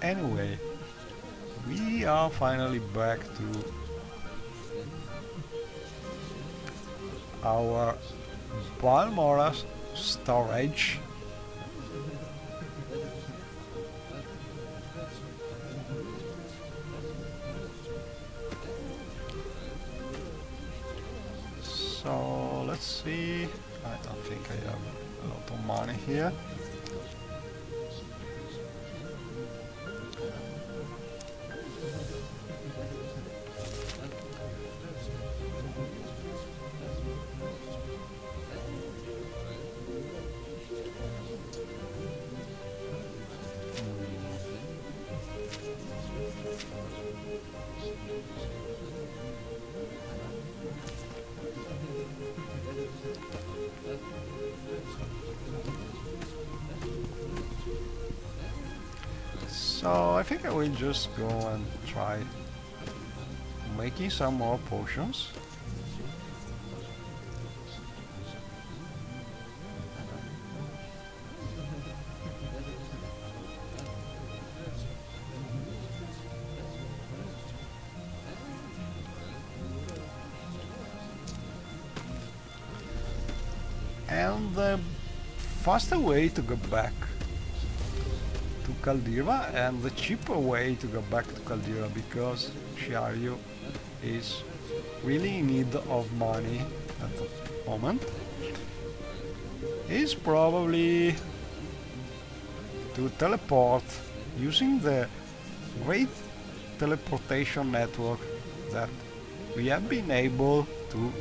Anyway, we are finally back to our Balmora storage. So let's see, I don't think I have a lot of money here. So I think I will just go and try making some more potions. And the faster way to go back to Caldera and the cheaper way to go back to Caldera, because Shiaryu is really in need of money at the moment, is probably to teleport using the great teleportation network that we have been able to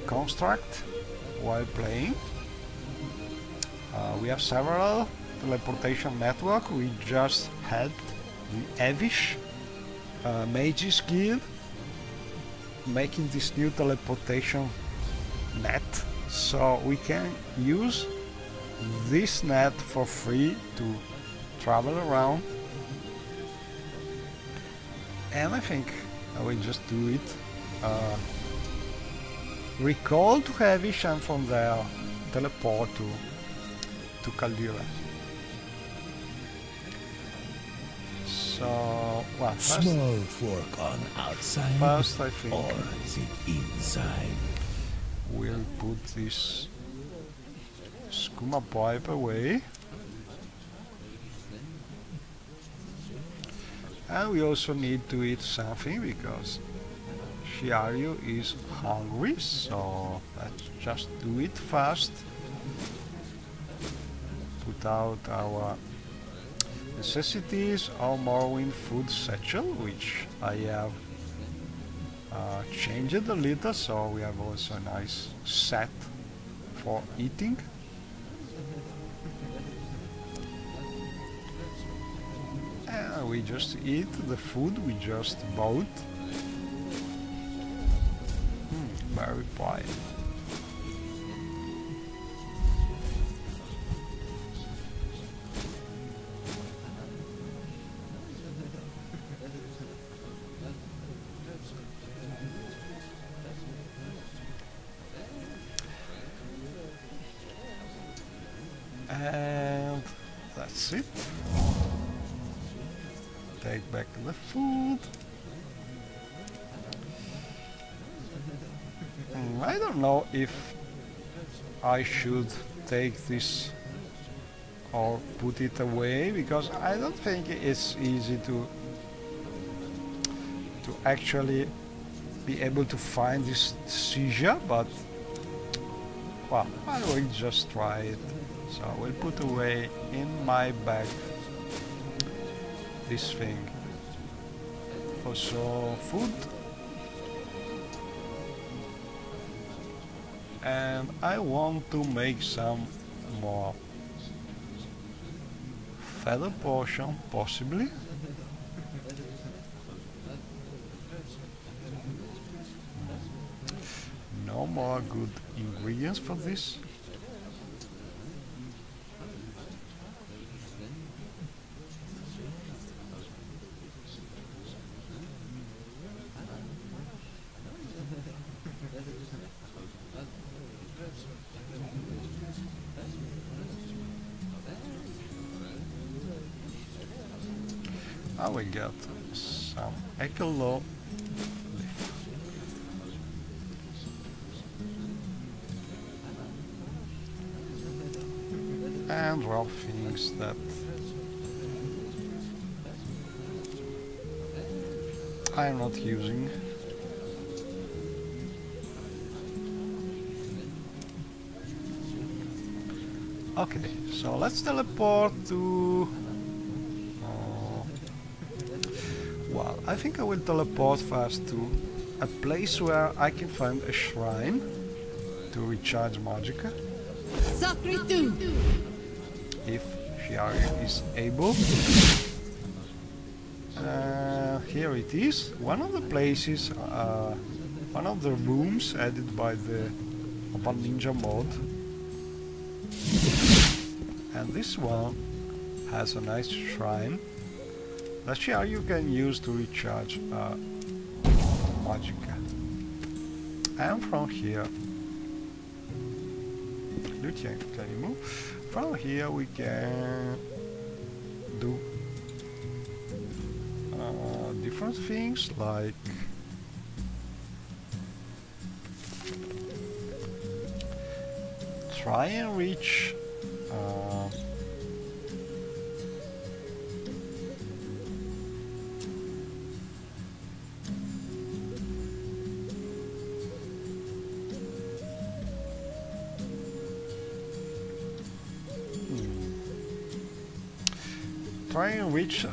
construct while playing. We have several teleportation network. We just helped the Avish Mages Guild making this new teleportation net, so we can use this net for free to travel around, and I think I will just do it. Recall to Avish and from there teleport to Caldera. So, well, first, Small fork on outside, first I think or is it inside? we'll put this skooma pipe away. And we also need to eat something because Shiaryu is hungry, so let's just do it fast. Put out our necessities, our Morrowind food satchel, which I have changed a little, so we have also a nice set for eating. And we just eat the food we just bought. Berry pie. And that's it. Take back the food. I don't know if I should take this or put it away, because I don't think it's easy to actually be able to find this seizure, but well, I will just try it. So I will put away in my bag this thing. also food, and I want to make some more feather potion, possibly. No more good ingredients for this. I will get some ecolo leaf. And raw things that I am not using. Okay, so let's teleport to... well, I think I will teleport first to a place where I can find a shrine to recharge Magica. If she is able. Here it is, one of the places, one of the rooms added by the Open Ninja mod. And this one has a nice shrine that here you can use to recharge Magica. And from here, Lucian, can you move? From here we can do different things like try and reach try and reach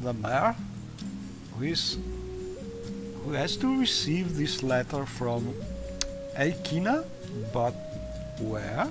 the mayor who has to receive this letter from Elkina, but where?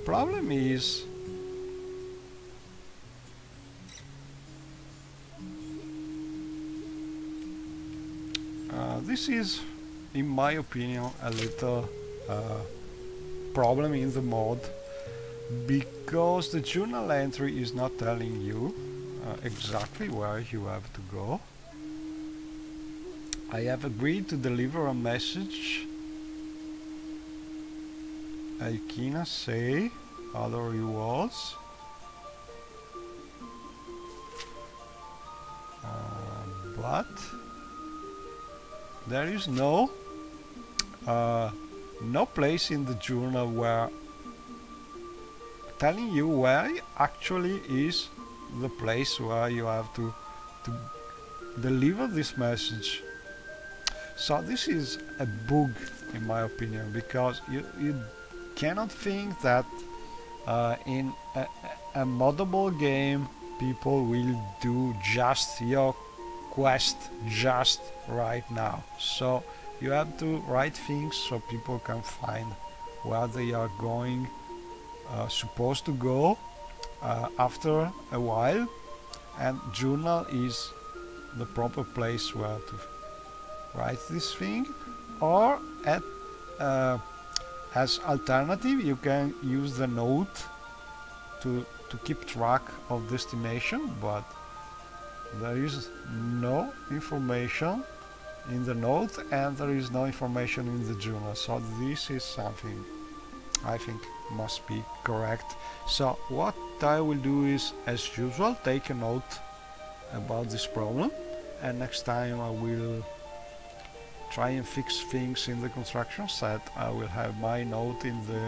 Problem is this is, in my opinion, a little problem in the mod, because the journal entry is not telling you exactly where you have to go. I have agreed to deliver a message. Aikina say other rewards. But there is no place in the journal where telling you where actually is the place where you have to deliver this message. So this is a bug in my opinion, because you cannot think that in a moddable game people will do just your quest just right now. So you have to write things so people can find where they are going, supposed to go after a while, and journal is the proper place where to write this thing. Or at as alternative you can use the note to keep track of destination, but there is no information in the note and there is no information in the journal. So this is something I think must be correct. So what I will do is, as usual, take a note about this problem, and next time I will try and fix things in the construction set. I will have my note in the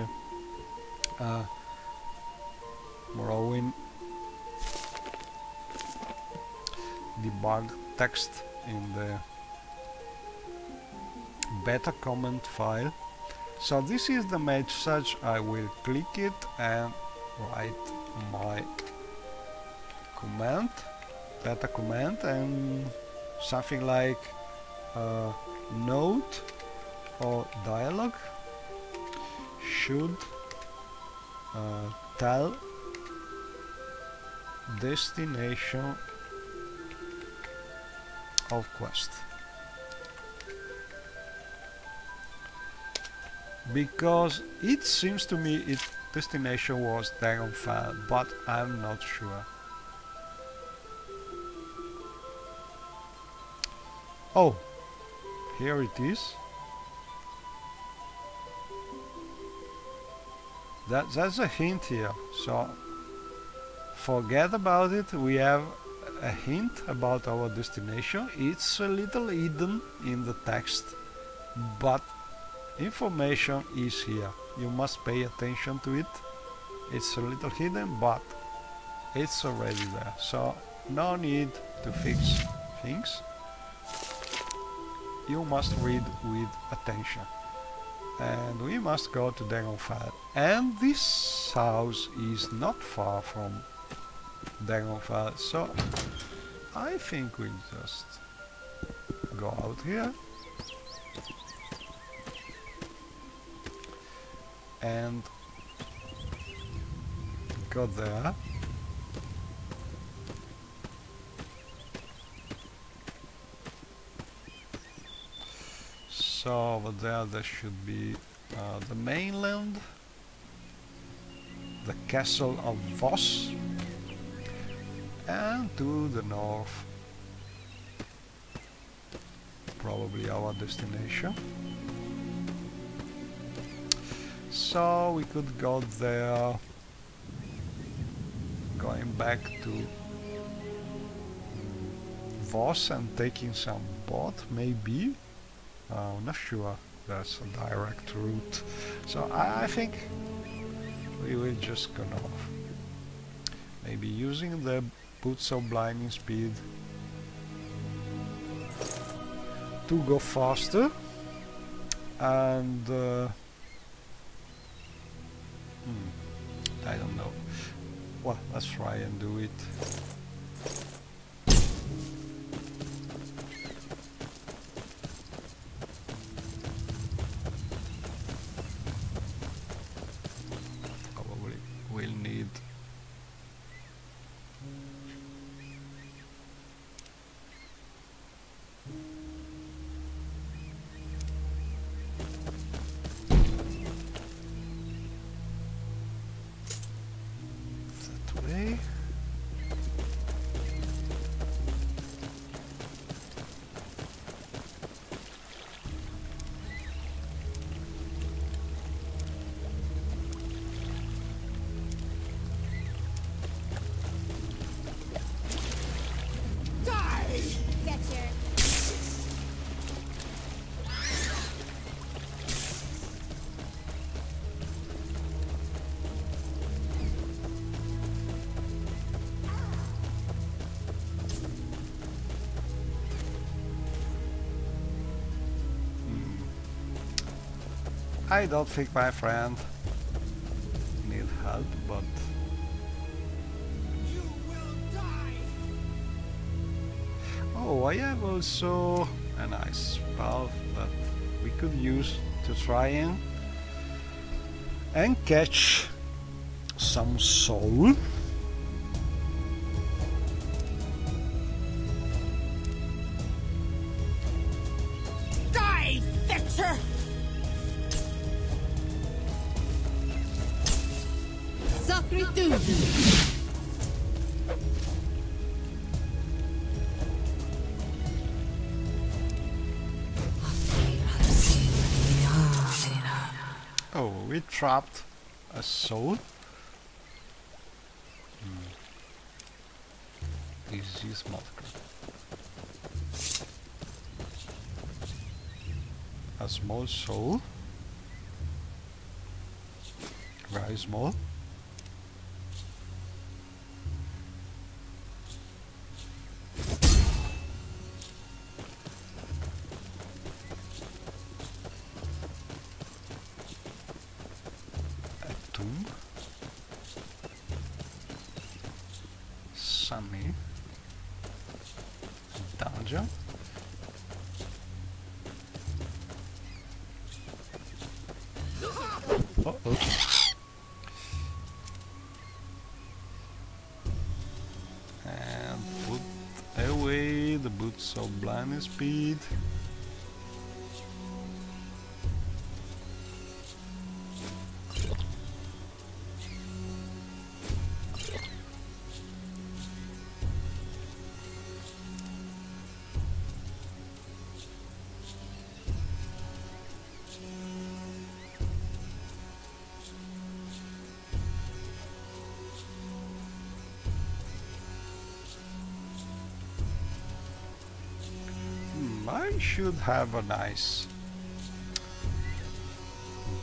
Morrowind debug text in the beta comment file. So this is the message. I will click it and write my command, beta command, and something like note or dialogue should tell destination of quest, because it seems to me its destination was Dragonfell, but I'm not sure. Oh, here it is. That's a hint here, so forget about it. We have a hint about our destination. It's a little hidden in the text, but information is here. You must pay attention to it. It's a little hidden, but it's already there, so no need to fix things. You must read with attention. And we must go to Dragonfell. And this house is not far from Dragonfell, so I think we'll just go out here and go there. So over there should be the mainland, the castle of Voss, and to the north probably our destination. So we could go there, going back to Voss and taking some boat, maybe. Not sure that's a direct route, so I think we will just go north, maybe using the boots of blinding speed to go faster, and I don't know. Well, let's try and do it. We'll need that way. I don't think my friend need help, but You will die. oh, I have also a nice spell that we could use to try and catch some soul. Die, Victor! Oh, we trapped a soul. This is multiple. a small soul. Very small. A tomb. Sunny. Dungeon. Uh-oh. And put away the boots of blinding speed. I should have a nice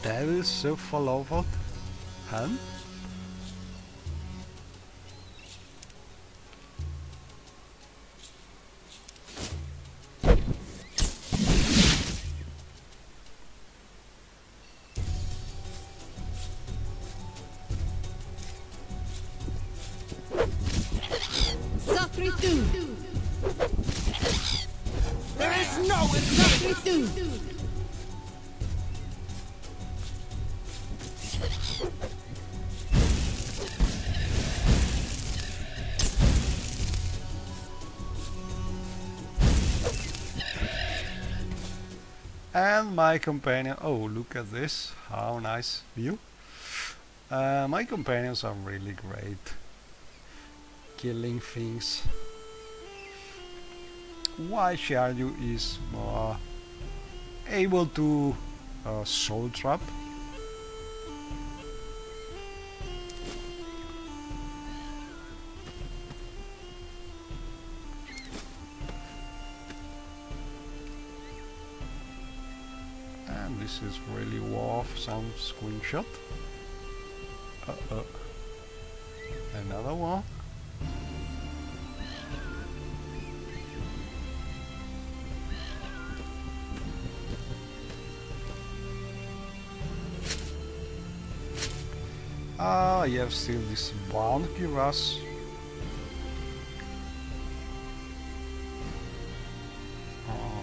devil cephalophod hand. And my companion, oh look at this, how nice view. My companions are really great, killing things. While Shiaryu is more able to soul trap. And this is really worth some screenshot. Another one. You have still this bounty rush.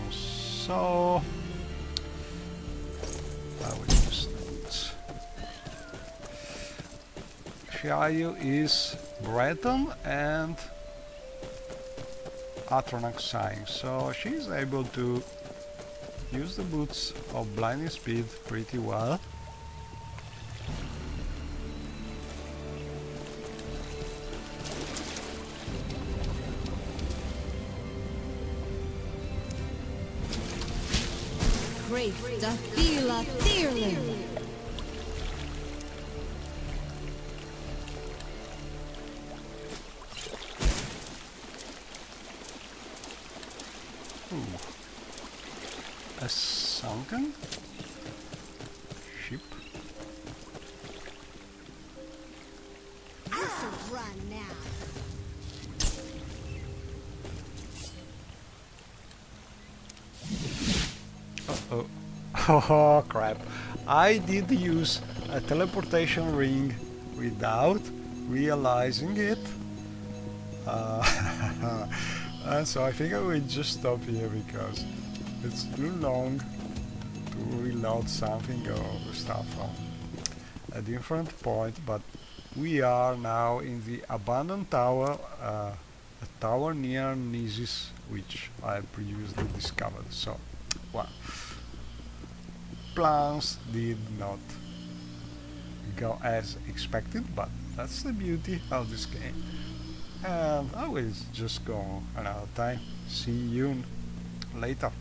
So I will use that. Shiaryu is Breton and Atronach Sign, so she's able to use the boots of blinding speed pretty well. Great Dathila Thirling. A sunken ship. I should run now. Uh-oh. Oh crap. I did use a teleportation ring without realizing it. And so I think I will just stop here because it's too long to reload something or stuff from a different point, but we are now in the abandoned tower, a tower near Nisis, which I previously discovered. So, well, plans did not go as expected, but that's the beauty of this game. And I will just go another time. See you later.